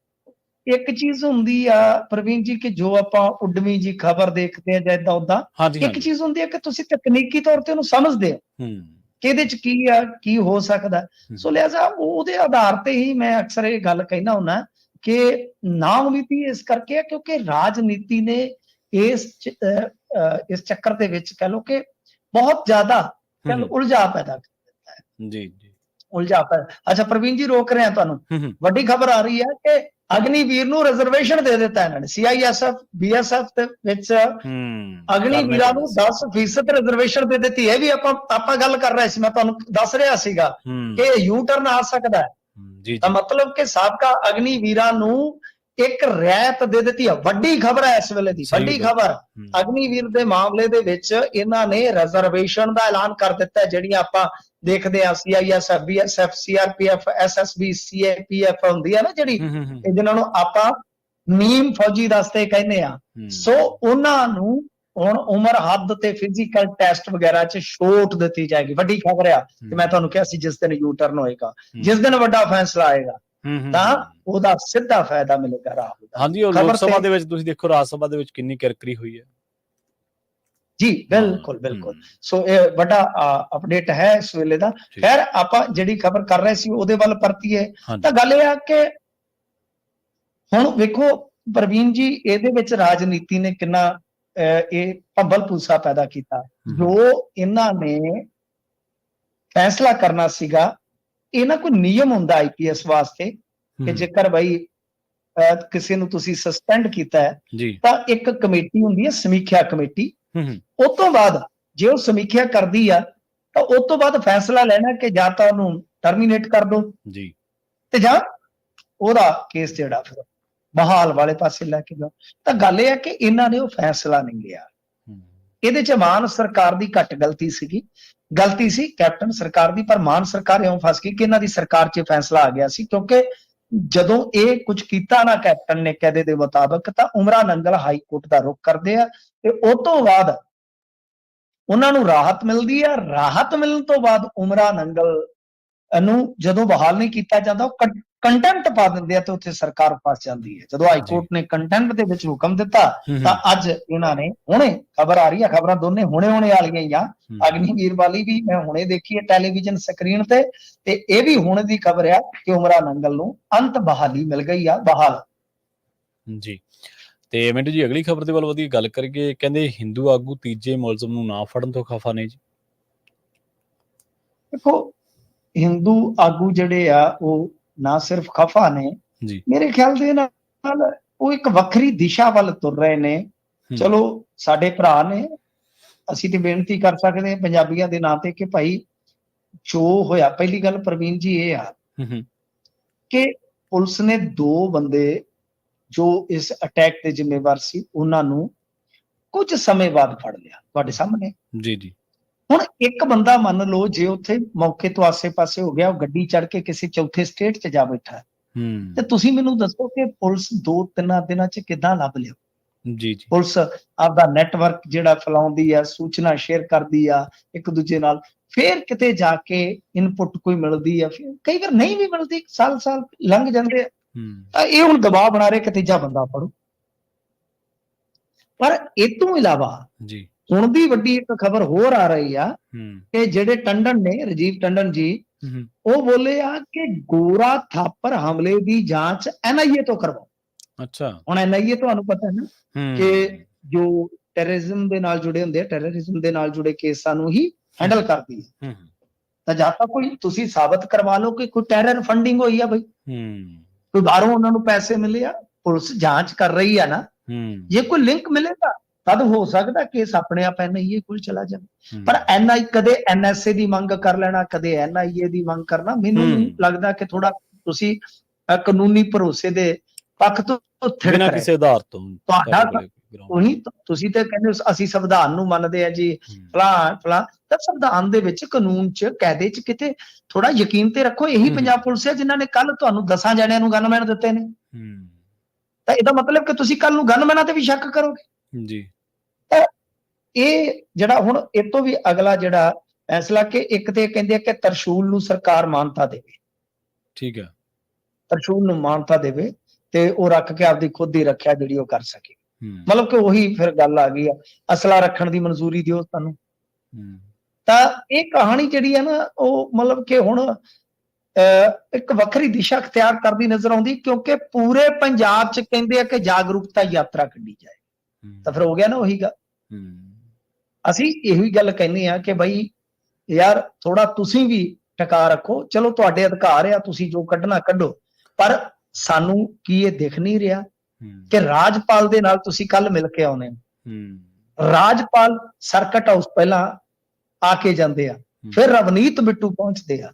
ਇੱਕ ਚੀਜ਼ ਹੁੰਦੀ ਆ ਪ੍ਰਵੀਨ ਜੀ ਕਿ ਜੋ ਆਪਾਂ ਉੱਡਵੀਂ ਜੀ ਖਬਰ ਦੇਖਦੇ ਆ ਜਾਂ ਏਦਾਂ ਓਦਾਂ, ਇੱਕ ਚੀਜ਼ ਹੁੰਦੀ ਆ ਕਿ ਤੁਸੀਂ ਤਕਨੀਕੀ ਤੌਰ ਤੇ ਉਹਨੂੰ ਸਮਝਦੇ ਹੋ ਕਿ ਇਹਦੇ 'ਚ ਕੀ ਆ, ਕੀ ਹੋ ਸਕਦਾ। ਸੋ ਲਿਹਾਜ਼ਾ ਉਹਦੇ ਆਧਾਰ ਤੇ ਹੀ ਮੈਂ ਅਕਸਰ ਇਹ ਗੱਲ ਕਹਿਣਾ ਹੁੰਦਾ ਕਿ ਨਾ ਉਮੀਦੀ ਇਸ ਕਰਕੇ ਹੈ ਕਿਉਂਕਿ ਰਾਜਨੀਤੀ ਨੇ ਇਸ ਚੱਕਰ ਦੇ ਵਿੱਚ ਕਹਿ ਲਓ ਕਿ ਬਹੁਤ ਜ਼ਿਆਦਾ ਉਲਝਾ ਪੈਦਾ ਕਰ ਦਿੱਤਾ ਹੈ। ਜੀ ਜੀ, ਉਲਝਾ ਪੈਦਾ। ਅੱਛਾ ਪ੍ਰਵੀਨ ਜੀ, ਰੋਕ ਰਹੇ ਆ ਤੁਹਾਨੂੰ, ਵੱਡੀ ਖਬਰ ਆ ਰਹੀ ਹੈ ਕਿ ਅਗਨੀਵੀਰ ਨੂੰ ਰਿਜ਼ਰਵੇਸ਼ਨ ਦੇ ਦਿੱਤਾ ਇਹਨਾਂ ਨੇ। CISF BSF ਦੇ ਵਿੱਚ ਅਗਨੀਵੀਰਾਂ ਨੂੰ 10% ਰਿਜ਼ਰਵੇਸ਼ਨ ਦੇ ਦਿੱਤੀ ਹੈ। ਵੀ ਆਪਾਂ ਗੱਲ ਕਰ ਰਹੇ ਸੀ, ਮੈਂ ਤੁਹਾਨੂੰ ਦੱਸ ਰਿਹਾ ਸੀਗਾ ਕਿ ਯੂ ਟਰਨ ਆ ਸਕਦਾ ਹੈ। ਤਾਂ ਮਤਲਬ ਕਿ ਸਾਬਕਾ ਅਗਨੀਵੀਰਾਂ ਨੂੰ ਇੱਕ ਰਿਆਇਤ ਦੇ ਦਿੱਤੀ ਹੈ। ਵੱਡੀ ਖਬਰ ਹੈ ਇਸ ਵੇਲੇ ਦੀ, ਵੱਡੀ ਖਬਰ। ਅਗਨੀਵੀਰ ਦੇ ਮਾਮਲੇ ਦੇ ਵਿੱਚ ਇਹਨਾਂ ਨੇ ਰਿਜ਼ਰਵੇਸ਼ਨ ਦਾ ਐਲਾਨ ਕਰ ਦਿੱਤਾ। ਜਿਹੜੀਆਂ ਆਪਾਂ ਦੇਖਦੇ ਆ CISF BSF CRPF SSB CAPF ਹੁੰਦੀ ਹੈ ਨਾ ਜਿਹੜੀ, ਜਿਹਨਾਂ ਨੂੰ ਆਪਾਂ ਨੀਮ ਫੌਜੀ ਦਸਤੇ ਕਹਿੰਦੇ ਆ। ਸੋ ਉਹਨਾਂ ਨੂੰ ਹੁਣ ਉਮਰ ਹੱਦ ਤੇ ਫਿਜ਼ੀਕਲ ਟੈਸਟ ਵਗੈਰਾ 'ਚ ਛੋਟ ਦਿੱਤੀ ਜਾਏਗੀ। ਵੱਡੀ ਖਬਰ ਆ ਕਿ ਮੈਂ ਤੁਹਾਨੂੰ ਕਿਹਾ ਸੀ ਜਿਸ ਦਿਨ ਯੂ ਟਰਨ ਹੋਏਗਾ, ਜਿਸ ਦਿਨ ਵੱਡਾ ਫੈਸਲਾ ਆਏਗਾ, ਤਾਂ ਉਹਦਾ ਸਿੱਧਾ ਫਾਇਦਾ ਮਿਲੇਗਾ ਰਾਹੁਲ ਦਾ। ਹਾਂਜੀ, ਲੋਕ ਸਭਾ ਦੇ ਵਿੱਚ ਤੁਸੀਂ ਦੇਖੋ, ਰਾਜ ਸਭਾ ਦੇ ਵਿੱਚ ਕਿੰਨੀ ਕਿਰਕਰੀ ਹੋਈ ਹੈ ਜੀ ਬਿਲਕੁਲ ਬਿਲकुल ਸੋ ਇਹ ਵੱਡਾ ਅਪਡੇਟ ਹੈ ਇਸ ਵੇਲੇ ਦਾ। ਖੈਰ ਆਪਾਂ ਜਿਹੜੀ ਖਬਰ ਕਰ ਰਹੇ ਸੀ ਉਹਦੇ ਵੱਲ ਪਰਤੀਏ ਤਾਂ ਗੱਲ ਇਹ ਆ ਕਿ ਹੁਣ ਵੇਖੋ ਪ੍ਰਵੀਨ ਜੀ, ਇਹਦੇ ਵਿੱਚ ਰਾਜਨੀਤੀ ਨੇ ਕਿੰਨਾ ਇਹ ਭੰਬਲ ਭੂਸਾ ਪੈਦਾ ਕੀਤਾ। ਜੋ ਇਹਨਾਂ ਨੇ ਫੈਸਲਾ ਕਰਨਾ ਸੀਗਾ, ਇਹਨਾਂ ਕੋਈ ਨਿਯਮ ਹੁੰਦਾ IPS ਵਾਸਤੇ ਕਿ ਜੇਕਰ ਬਈ ਕਿਸੇ ਨੂੰ ਤੁਸੀਂ ਸਸਪੈਂਡ ਕੀਤਾ ਹੈ ਤਾਂ ਇੱਕ ਕਮੇਟੀ ਹੁੰਦੀ ਹੈ, ਸਮੀਖਿਆ ਕਮੇਟੀ। ਉਸ ਤੋਂ ਬਾਅਦ ਜੇ ਉਹ ਸਮੀਖਿਆ ਕਰਦੀ ਆ ਤਾਂ ਉਸ ਤੋਂ ਬਾਅਦ ਫੈਸਲਾ ਲੈਣਾ ਕਿ ਜਾਂ ਤਾਂ ਉਹਨੂੰ ਟਰਮੀਨੇਟ ਕਰ ਦੋ ਤੇ ਜਾਂ ਉਹਦਾ ਕੇਸ ਜਿਹੜਾ ਫਿਰ ਬਹਾਲ ਵਾਲੇ ਪਾਸੇ ਲੈ ਕੇ ਜਾਓ। ਤਾਂ ਗੱਲ ਇਹ ਹੈ ਕਿ ਇਹਨਾਂ ਨੇ ਉਹ ਫੈਸਲਾ ਨਹੀਂ ਲਿਆ। ਇਹਦੇ ਚ ਮਾਨ ਸਰਕਾਰ ਦੀ ਘੱਟ ਗਲਤੀ ਸੀ ਕੈਪਟਨ ਸਰਕਾਰ ਦੀ, ਪਰ ਮਾਨ ਸਰਕਾਰ ਇਉਂ ਫਸ ਗਈ ਕਿ ਇਹਨਾਂ ਦੀ ਸਰਕਾਰ 'ਚ ਫੈਸਲਾ ਆ ਗਿਆ ਸੀ। ਕਿਉਂਕਿ ਜਦੋਂ ਇਹ ਕੁਝ ਕੀਤਾ ਨਾ ਕੈਪਟਨ ਨੇ ਕਾਇਦੇ ਦੇ ਮੁਤਾਬਕ, ਤਾਂ ਉਮਰਾ ਨੰਗਲ ਹਾਈ ਕੋਰਟ ਦਾ ਰੁਖ ਕਰਦੇ ਆ ਤੇ ਉਸ ਤੋਂ ਬਾਅਦ ਉਹਨਾਂ ਨੂੰ ਰਾਹਤ ਮਿਲਦੀ ਆ। ਰਾਹਤ ਮਿਲਣ ਤੋਂ ਬਾਅਦ ਉਮਰਾ ਨੰਗਲ ਨੂੰ ਜਦੋਂ ਬਹਾਲ ਨਹੀਂ ਕੀਤਾ ਜਾਂਦਾ, ਉਹ ਕੰਟੈਂਪਟ ਪਾ ਦਿੰਦੇ ਆ ਤੇ ਉੱਥੇ ਸਰਕਾਰ ਫਸ ਜਾਂਦੀ ਹੈ। ਜਦੋਂ ਹਾਈ ਕੋਰਟ ਨੇ ਕੰਟੈਂਪਟ ਦੇ ਵਿੱਚ ਹੁਕਮ ਦਿੱਤਾ ਤਾਂ ਅੱਜ ਇਹਨਾਂ ਨੇ, ਹੁਣੇ ਖਬਰ ਆ ਰਹੀ ਹੈ, ਖਬਰਾਂ ਦੋਨੇ ਹੁਣੇ ਵਾਲੀਆਂ ਹੀ ਆ। ਅਗਨੀਵੀਰ ਵਾਲੀ ਵੀ ਮੈਂ ਹੁਣੇ ਦੇਖੀ ਹੈ ਟੈਲੀਵਿਜ਼ਨ ਸਕਰੀਨ ਤੇ ਇਹ ਵੀ ਹੁਣੇ ਦੀ ਖਬਰ ਆ ਕਿ ਉਮਰਾ ਨੰਗਲ ਨੂੰ ਅੰਤ ਬਹਾਲੀ ਮਿਲ ਗਈ ਆ, ਬਹਾਲ ਜੀ। ਤੇ ਮਿੰਟੂ ਜੀ, ਅਗਲੀ ਖਬਰ ਦੇ ਵੱਲ ਵਧੀਆ ਗੱਲ ਕਰੀਏ। ਕਹਿੰਦੇ ਹਿੰਦੂ ਆਗੂ ਤੀਜੇ ਮੁਲਜ਼ਮ ਨੂੰ ਨਾ ਫੜਨ ਤੋਂ ਖਫਾ ਨੇ ਜੀ। ਦੇਖੋ, ਹਿੰਦੂ ਆਗੂ ਜਿਹੜੇ ਆ ਉਹ ਨਾ ਸਿਰਫ ਖਫਾ ਨੇ, ਮੇਰੇ ਖਿਆਲ ਦੇ ਨਾਲ ਉਹ ਇੱਕ ਵੱਖਰੀ ਦਿਸ਼ਾ ਵੱਲ ਤੁਰ ਰਹੇ ਨੇ। ਚਲੋ ਸਾਡੇ ਭਰਾ ਨੇ, ਅਸੀਂ ਤੇ ਬੇਨਤੀ ਕਰ ਸਕਦੇ ਹਾਂ ਪੰਜਾਬੀਆਂ ਦੇ ਨਾਂ ਤੇ ਕਿ ਭਾਈ ਜੋ ਹੋਇਆ, ਪਹਿਲੀ ਗੱਲ ਪ੍ਰਵੀਨ ਜੀ ਇਹ ਆ ਕਿ ਪੁਲਿਸ ਨੇ 2 ਬੰਦੇ ਜੋ ਇਸ ਅਟੈਕ ਦੇ ਜ਼ਿੰਮੇਵਾਰ ਸੀ ਉਹਨਾਂ ਨੂੰ ਕੁਝ ਸਮੇਂ ਬਾਅਦ ਫੜ ਲਿਆ ਤੁਹਾਡੇ ਸਾਹਮਣੇ। ਜੀ। ਹੁਣ ਇੱਕ ਬੰਦਾ ਮੰਨ ਲਓ ਜੇ ਉੱਥੇ ਮੌਕੇ ਤੋਂ ਆਸੇ-ਪਾਸੇ ਹੋ ਗਿਆ, ਉਹ ਗੱਡੀ ਚੜ੍ਹ ਕੇ ਕਿਸੇ ਚੌਥੇ ਸਟੇਟ 'ਚ ਜਾ ਬੈਠਾ ਤੇ ਤੁਸੀਂ ਮੈਨੂੰ ਦੱਸੋ ਕਿ ਪੁਲਿਸ 2-3 ਦਿਨਾਂ 'ਚ ਕਿੱਦਾਂ ਲੱਭ ਲਿਓ? ਜੀ। ਪੁਲਿਸ ਆਪਦਾ ਨੈਟਵਰਕ ਜਿਹੜਾ ਫੈਲਾਉਂਦੀ ਆ, ਸੂਚਨਾ ਸ਼ੇਅਰ ਕਰਦੀ ਆ ਇੱਕ ਦੂਜੇ ਨਾਲ, ਫਿਰ ਕਿਤੇ ਜਾ ਕੇ ਇਨਪੁਟ ਕੋਈ ਮਿਲਦੀ ਆ, ਫਿਰ ਕਈ ਵਾਰ ਨਹੀਂ ਵੀ ਮਿਲਦੀ, ਸਾਲ ਲੰਘ ਜਾਂਦੇ ਆ। ਤਾਂ ਇਹ ਹੁਣ ਦਬਾਅ ਬਣਾ ਰਹੇ ਕਿ ਤੀਜਾ ਬੰਦਾ ਫੜੋ। ਪਰ ਇਹ ਤੋਂ ਇਲਾਵਾ ਹੁਣ ਦੀ ਵੱਡੀ ਇੱਕ ਖਬਰ ਹੋਰ ਆ ਰਹੀ ਆ ਕਿ ਜਿਹੜੇ ਟੰਡਨ ਨੇ, ਰਾਜੀਵ ਟੰਡਨ ਜੀ, ਉਹ ਬੋਲੇ ਆ ਕਿ ਗੋਰਾ ਥਾਪਰ ਹਮਲੇ ਦੀ ਜਾਂਚ NIA ਤੋਂ ਕਰਵਾਓ। ਅੱਛਾ, ਹੁਣ NIA ਤੁਹਾਨੂੰ ਪਤਾ ਹੈ ਨਾ ਕਿ ਜੋ ਟੈਰਰਿਜ਼ਮ ਦੇ ਨਾਲ ਜੁੜੇ ਹੁੰਦੇ ਆ, ਟੈਰਰਿਜ਼ਮ ਦੇ ਨਾਲ ਜੁੜੇ ਕੇਸਾਂ ਨੂੰ ਹੀ ਹੈਂਡਲ ਕਰਦੀ ਹੈ। ਤਾਂ ਜਾਂ ਤਾਂ ਕੋਈ ਤੁਸੀਂ ਸਾਬਤ ਕਰਵਾ ਲਓ ਕਿ ਕੋਈ ਟੈਰਰ ਫੰਡਿੰਗ ਹੋਈ ਆ ਬਈ, ਕੋਈ ਬਾਹਰੋਂ ਉਹਨਾਂ ਨੂੰ ਪੈਸੇ ਮਿਲੇ ਆ, ਪੁਲਿਸ ਜਾਂਚ ਕਰ ਰਹੀ ਆ ਨਾ, ਜੇ ਕੋਈ ਲਿੰਕ ਮਿਲੇਗਾ ਤਦ ਹੋ ਸਕਦਾ ਕੇਸ ਆਪਣੇ ਆਪ NIA ਕੋਲ ਚਲਾ ਜਾਵੇ। ਪਰ ਕਦੇ NSA ਦੀ ਮੰਗ ਕਰ ਲੈਣਾ, ਕਦੇ NIA ਦੀ ਮੰਗ ਕਰਨਾ, ਮੈਨੂੰ ਲੱਗਦਾ ਕਿ ਥੋੜਾ ਤੁਸੀਂ ਕਾਨੂੰਨੀ ਭਰੋਸੇ ਦੇ ਪੱਖ ਤੋਂ ਬਿਨਾਂ ਕਿਸੇ ਆਧਾਰ ਤੋਂ ਤੁਹਾਡਾ ਉਹੀ ਤੁਸੀਂ ਤਾਂ ਕਹਿੰਦੇ ਅਸੀਂ ਸੰਵਿਧਾਨ ਨੂੰ ਮੰਨਦੇ ਆ ਜੀ, ਫਲਾਂ ਤਾਂ ਸੰਵਿਧਾਨ ਦੇ ਵਿੱਚ, ਕਾਨੂੰਨ 'ਚ, ਕਾਇਦੇ 'ਚ ਕਿਤੇ ਥੋੜਾ ਯਕੀਨ ਤੇ ਰੱਖੋ। ਇਹੀ ਪੰਜਾਬ ਪੁਲਿਸ ਹੈ ਜਿਨ੍ਹਾਂ ਨੇ ਕੱਲ ਤੁਹਾਨੂੰ 10 ਜਣਿਆਂ ਨੂੰ ਗਨਮੈਨ ਦਿੱਤੇ ਨੇ। ਤਾਂ ਇਹਦਾ ਮਤਲਬ ਕਿ ਤੁਸੀਂ ਕੱਲ ਨੂੰ ਗਨਮੈਨਾਂ ਤੇ ਵੀ ਸ਼ੱਕ ਕਰੋਗੇ ਜੀ। ਤਾਂ ਇਹ ਜਿਹੜਾ ਹੁਣ ਇਹ ਤੋਂ ਵੀ ਅਗਲਾ ਜਿਹੜਾ ਫੈਸਲਾ ਕਿ ਇੱਕ ਤੇ ਕਹਿੰਦੇ ਆ ਕਿ ਤਰਸ਼ੂਲ ਨੂੰ ਸਰਕਾਰ ਮਾਨਤਾ ਦੇਵੇ। ਠੀਕ ਹੈ, ਤਰਸ਼ੂਲ ਨੂੰ ਮਾਨਤਾ ਦੇਵੇ ਤੇ ਉਹ ਰੱਖ ਕੇ ਆਪਦੀ ਖੁਦ ਦੀ ਰੱਖਿਆ ਜਿਹੜੀ ਉਹ ਕਰ ਸਕੇ। ਮਤਲਬ ਕਿ ਉਹੀ ਫਿਰ ਗੱਲ ਆ ਗਈ ਆ, ਅਸਲਾ ਰੱਖਣ ਦੀ ਮਨਜ਼ੂਰੀ ਦਿਓ ਤੁਹਾਨੂੰ। ਤਾਂ ਇਹ ਕਹਾਣੀ ਜਿਹੜੀ ਹੈ ਨਾ, ਉਹ ਮਤਲਬ ਕਿ ਹੁਣ ਇੱਕ ਵੱਖਰੀ ਦਿਸ਼ਾ ਅਖਤਿਆਰ ਕਰਦੀ ਨਜ਼ਰ ਆਉਂਦੀ, ਕਿਉਂਕਿ ਪੂਰੇ ਪੰਜਾਬ 'ਚ ਕਹਿੰਦੇ ਆ ਕਿ ਜਾਗਰੂਕਤਾ ਯਾਤਰਾ ਕੱਢੀ ਜਾਏ। ਤਾਂ ਫਿਰ ਹੋ ਗਿਆ ਨਾ ਉਹੀ ਗੱਲ। ਅਸੀਂ ਇਹੀ ਗੱਲ ਕਹਿੰਦੇ ਆ ਕਿ ਬਈ ਯਾਰ ਥੋੜਾ ਤੁਸੀਂ ਵੀ ਟਿਕਾ ਰੱਖੋ। ਚਲੋ ਤੁਹਾਡੇ ਅਧਿਕਾਰ ਆ, ਤੁਸੀਂ ਜੋ ਕੱਢਣਾ ਕੱਢੋ, ਪਰ ਸਾਨੂੰ ਕੀ ਇਹ ਦਿਖ ਨਹੀਂ ਰਿਹਾ ਕਿ ਰਾਜਪਾਲ ਦੇ ਨਾਲ ਤੁਸੀਂ ਕੱਲ ਮਿਲ ਕੇ ਆਉਨੇ ਹੋ। ਰਾਜਪਾਲ ਸਰਕਟ ਹਾਊਸ ਪਹਿਲਾਂ ਆ ਕੇ ਜਾਂਦੇ ਆ, ਫਿਰ ਰਵਨੀਤ ਬਿੱਟੂ ਪਹੁੰਚਦੇ ਆ,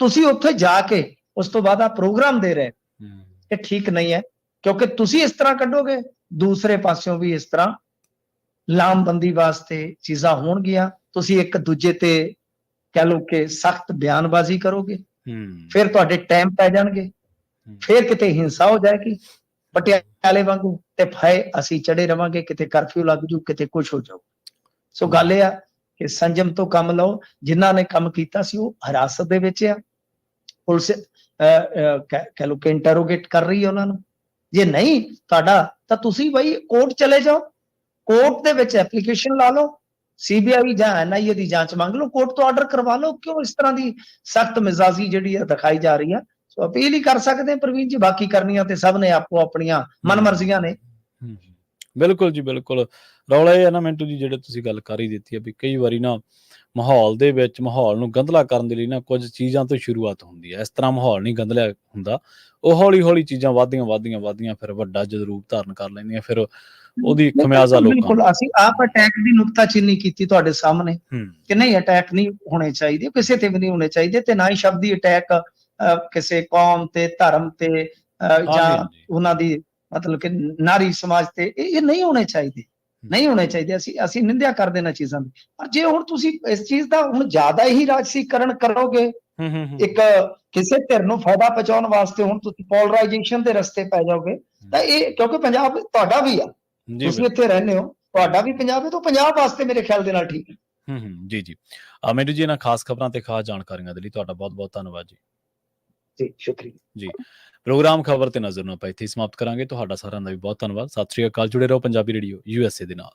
ਤੁਸੀਂ ਉੱਥੇ ਜਾ ਕੇ ਉਸ ਤੋਂ ਬਾਅਦ ਆ ਪ੍ਰੋਗਰਾਮ ਦੇ ਰਹੇ। ਇਹ ਠੀਕ ਨਹੀਂ ਹੈ, ਕਿਉਂਕਿ ਤੁਸੀਂ ਇਸ ਤਰ੍ਹਾਂ ਕੱਢੋਗੇ, ਦੂਸਰੇ ਪਾਸਿਓਂ ਵੀ ਇਸ ਤਰ੍ਹਾਂ ਲਾਮਬੰਦੀ ਵਾਸਤੇ ਚੀਜ਼ਾਂ ਹੋਣਗੀਆਂ। ਤੁਸੀਂ ਇੱਕ ਦੂਜੇ ਤੇ ਕਹਿ ਲਓ ਕਿ ਸਖਤ ਬਿਆਨਬਾਜ਼ੀ ਕਰੋਗੇ, ਫਿਰ ਤੁਹਾਡੇ ਟਾਈਮ ਪੈ ਜਾਣਗੇ, ਫਿਰ ਕਿਤੇ ਹਿੰਸਾ ਹੋ ਜਾਏਗੀ ਪਟਿਆਲੇ ਵਾਂਗੂ, ਤੇ ਫਾਇ ਅਸੀਂ ਚੜੇ ਰਵਾਂਗੇ, ਕਿਤੇ ਕਰਫਿਊ ਲੱਗ ਜੂ, ਕਿਤੇ ਕੁਛ ਹੋ ਜਾਊ। ਸੋ ਗੱਲ ਇਹ ਆ ਕਿ ਸੰਜਮ ਤੋਂ ਕੰਮ ਲਓ। ਜਿਨ੍ਹਾਂ ਨੇ ਕੰਮ ਕੀਤਾ ਸੀ ਉਹ ਹਿਰਾਸਤ ਦੇ ਵਿੱਚ ਆ, ਪੁਲਿਸ ਕਹਿ ਲਓ ਕਿ ਇੰਟਰੋਗੇਟ ਕਰ ਰਹੀ ਹੈ ਉਹਨਾਂ ਨੂੰ। ਜੇ ਨਹੀਂ ਤੁਹਾਡਾ ਤਾਂ ਤੁਸੀਂ ਬਈ ਕੋਰਟ ਚਲੇ ਜਾਓ, ਕੋਰਟ ਦੇ ਵਿੱਚ ਐਪਲੀਕੇਸ਼ਨ ਲਾ ਲਓ, ਸੀਬੀਆਈ ਜਾਂ ਐਨਆਈਏ ਦੀ ਜਾਂਚ ਮੰਗ ਲਓ, ਕੋਰਟ ਤੋਂ ਆਰਡਰ ਕਰਵਾ ਲਓ। ਕਿਉਂ ਇਸ ਤਰ੍ਹਾਂ ਦੀ ਸਖਤ ਮਿਜ਼ਾਜੀ ਜਿਹੜੀ ਹੈ ਦਿਖਾਈ ਜਾ ਰਹੀ ਹੈ? ਸੋ ਅਪੀਲ ਹੀ ਕਰ ਸਕਦੇ ਹਾਂ ਪ੍ਰਵੀਨ ਜੀ, ਬਾਕੀ ਕਰਨੀਆਂ ਤੇ ਸਭ ਨੇ ਆਪੋ ਆਪਣੀਆਂ ਮਨਮਰਜ਼ੀਆਂ ਨੇ। ਬਿਲਕੁਲ ਜੀ, ਬਿਲਕੁਲ। ਰੌਲਾ ਇਹ ਹੈ ਨਾ ਮਿੰਟੂ ਜੀ, ਜਿਹੜੇ ਤੁਸੀਂ ਗੱਲ ਕਰ ਹੀ ਦਿੱਤੀ ਹੈ ਵੀ ਕਈ ਵਾਰੀ ਨਾ ਮਾਹੌਲ ਦੇ ਵਿੱਚ ਮਾਹੌਲ ਨੂੰ ਗੰਧਲਾ ਕਰਨ ਦੇ ਲਈ ਨਾ ਕੁਝ ਚੀਜ਼ਾਂ ਤੋਂ ਸ਼ੁਰੂਆਤ ਹੁੰਦੀ ਹੈ। ਇਸ ਤਰ੍ਹਾਂ ਮਾਹੌਲ ਨਹੀਂ ਗੰਧਲਿਆ ਹੁੰਦਾ, ਉਹ ਹੌਲੀ ਹੌਲੀ ਚੀਜ਼ਾਂ ਵੱਧਦੀਆਂ ਫਿਰ ਵੱਡਾ ਜਦੋਂ ਰੂਪ ਧਾਰਨ ਕਰ ਲੈਂਦੀਆਂ, ਫਿਰ ਉਹਦੀ ਖਮਿਆਜ਼ਾ ਲੋਕਾਂ ਬਿਲਕੁਲ ਅਸੀਂ ਆਪ ਅਟੈਕ ਦੀ ਨੁਕਤਾਚੀਨੀ ਕੀਤੀ ਤੁਹਾਡੇ ਸਾਹਮਣੇ ਕਿ ਨਹੀਂ, ਅਟੈਕ ਨਹੀਂ ਹੋਣੇ ਚਾਹੀਦੇ, ਕਿਸੇ ਤੇ ਵੀ ਨਹੀਂ ਹੋਣੇ ਚਾਹੀਦੇ, ਤੇ ਨਾ ਹੀ ਸ਼ਬਦੀ ਅਟੈਕ ਕਿਸੇ ਕੌਮ ਤੇ ਧਰਮ ਤੇ ਜਾਂ ਉਹਨਾਂ ਦੀ ਮਤਲਬ ਕਿ ਨਾਰੀ ਸਮਾਜ ਤੇ ਇਹ ਨਹੀਂ ਹੋਣੇ ਚਾਹੀਦੇ, ਨਹੀਂ ਹੋਣੇ ਚਾਹੀਦੇ। ਅਸੀਂ ਨਿੰਦਿਆ ਕਰਦੇ ਇਹਨਾਂ ਚੀਜ਼ਾਂ ਦੀ। ਪਰ ਜੇ ਹੁਣ ਤੁਸੀਂ ਇਸ ਚੀਜ਼ ਦਾ ਹੁਣ ਜ਼ਿਆਦਾ ਹੀ ਰਾਜਸੀਕਰਨ ਕਰੋਗੇ, ਇੱਕ ਕਿਸੇ ਧਿਰ ਨੂੰ ਫਾਇਦਾ ਪਹੁੰਚਾਉਣ ਵਾਸਤੇ ਹੁਣ ਤੁਸੀਂ ਪੋਲਰਾਈਜੇਸ਼ਨ ਦੇ ਰਸਤੇ ਪੈ ਜਾਓਗੇ, ਤਾਂ ਇਹ ਕਿਉਂਕਿ ਪੰਜਾਬ ਤੁਹਾਡਾ ਵੀ ਆ, ਤੁਸੀਂ ਇੱਥੇ ਰਹਿੰਦੇ ਹੋ, ਤੁਹਾਡਾ ਵੀ ਪੰਜਾਬ ਹੈ, ਤਾਂ ਪੰਜਾਬ ਵਾਸਤੇ ਮੇਰੇ ਖਿਆਲ ਦੇ ਨਾਲ ਠੀਕ ਹੈ। ਜੀ ਜੀ। ਮਿੰਟੂ ਜੀ, ਇਹਨਾਂ ਖਾਸ ਖਬਰਾਂ ਤੇ ਖਾਸ ਜਾਣਕਾਰੀਆਂ ਦੇ ਲਈ ਤੁਹਾਡਾ ਬਹੁਤ ਬਹੁਤ ਧੰਨਵਾਦ ਜੀ। ਜੀ ਸ਼ੁਕਰੀਆ ਜੀ। ਪ੍ਰੋਗਰਾਮ ਖਬਰ ਤੇ ਨਜ਼ਰ ਨੂੰ ਆਪਾਂ ਇੱਥੇ ਸਮਾਪਤ ਕਰਾਂਗੇ। ਤੁਹਾਡਾ ਸਾਰਿਆਂ ਦਾ ਵੀ ਬਹੁਤ ਧੰਨਵਾਦ। ਸਤਿ ਸ਼੍ਰੀ ਅਕਾਲ। ਜੁੜੇ ਰਹੋ ਪੰਜਾਬੀ ਰੇਡੀਓ USA ਦੇ ਨਾਲ।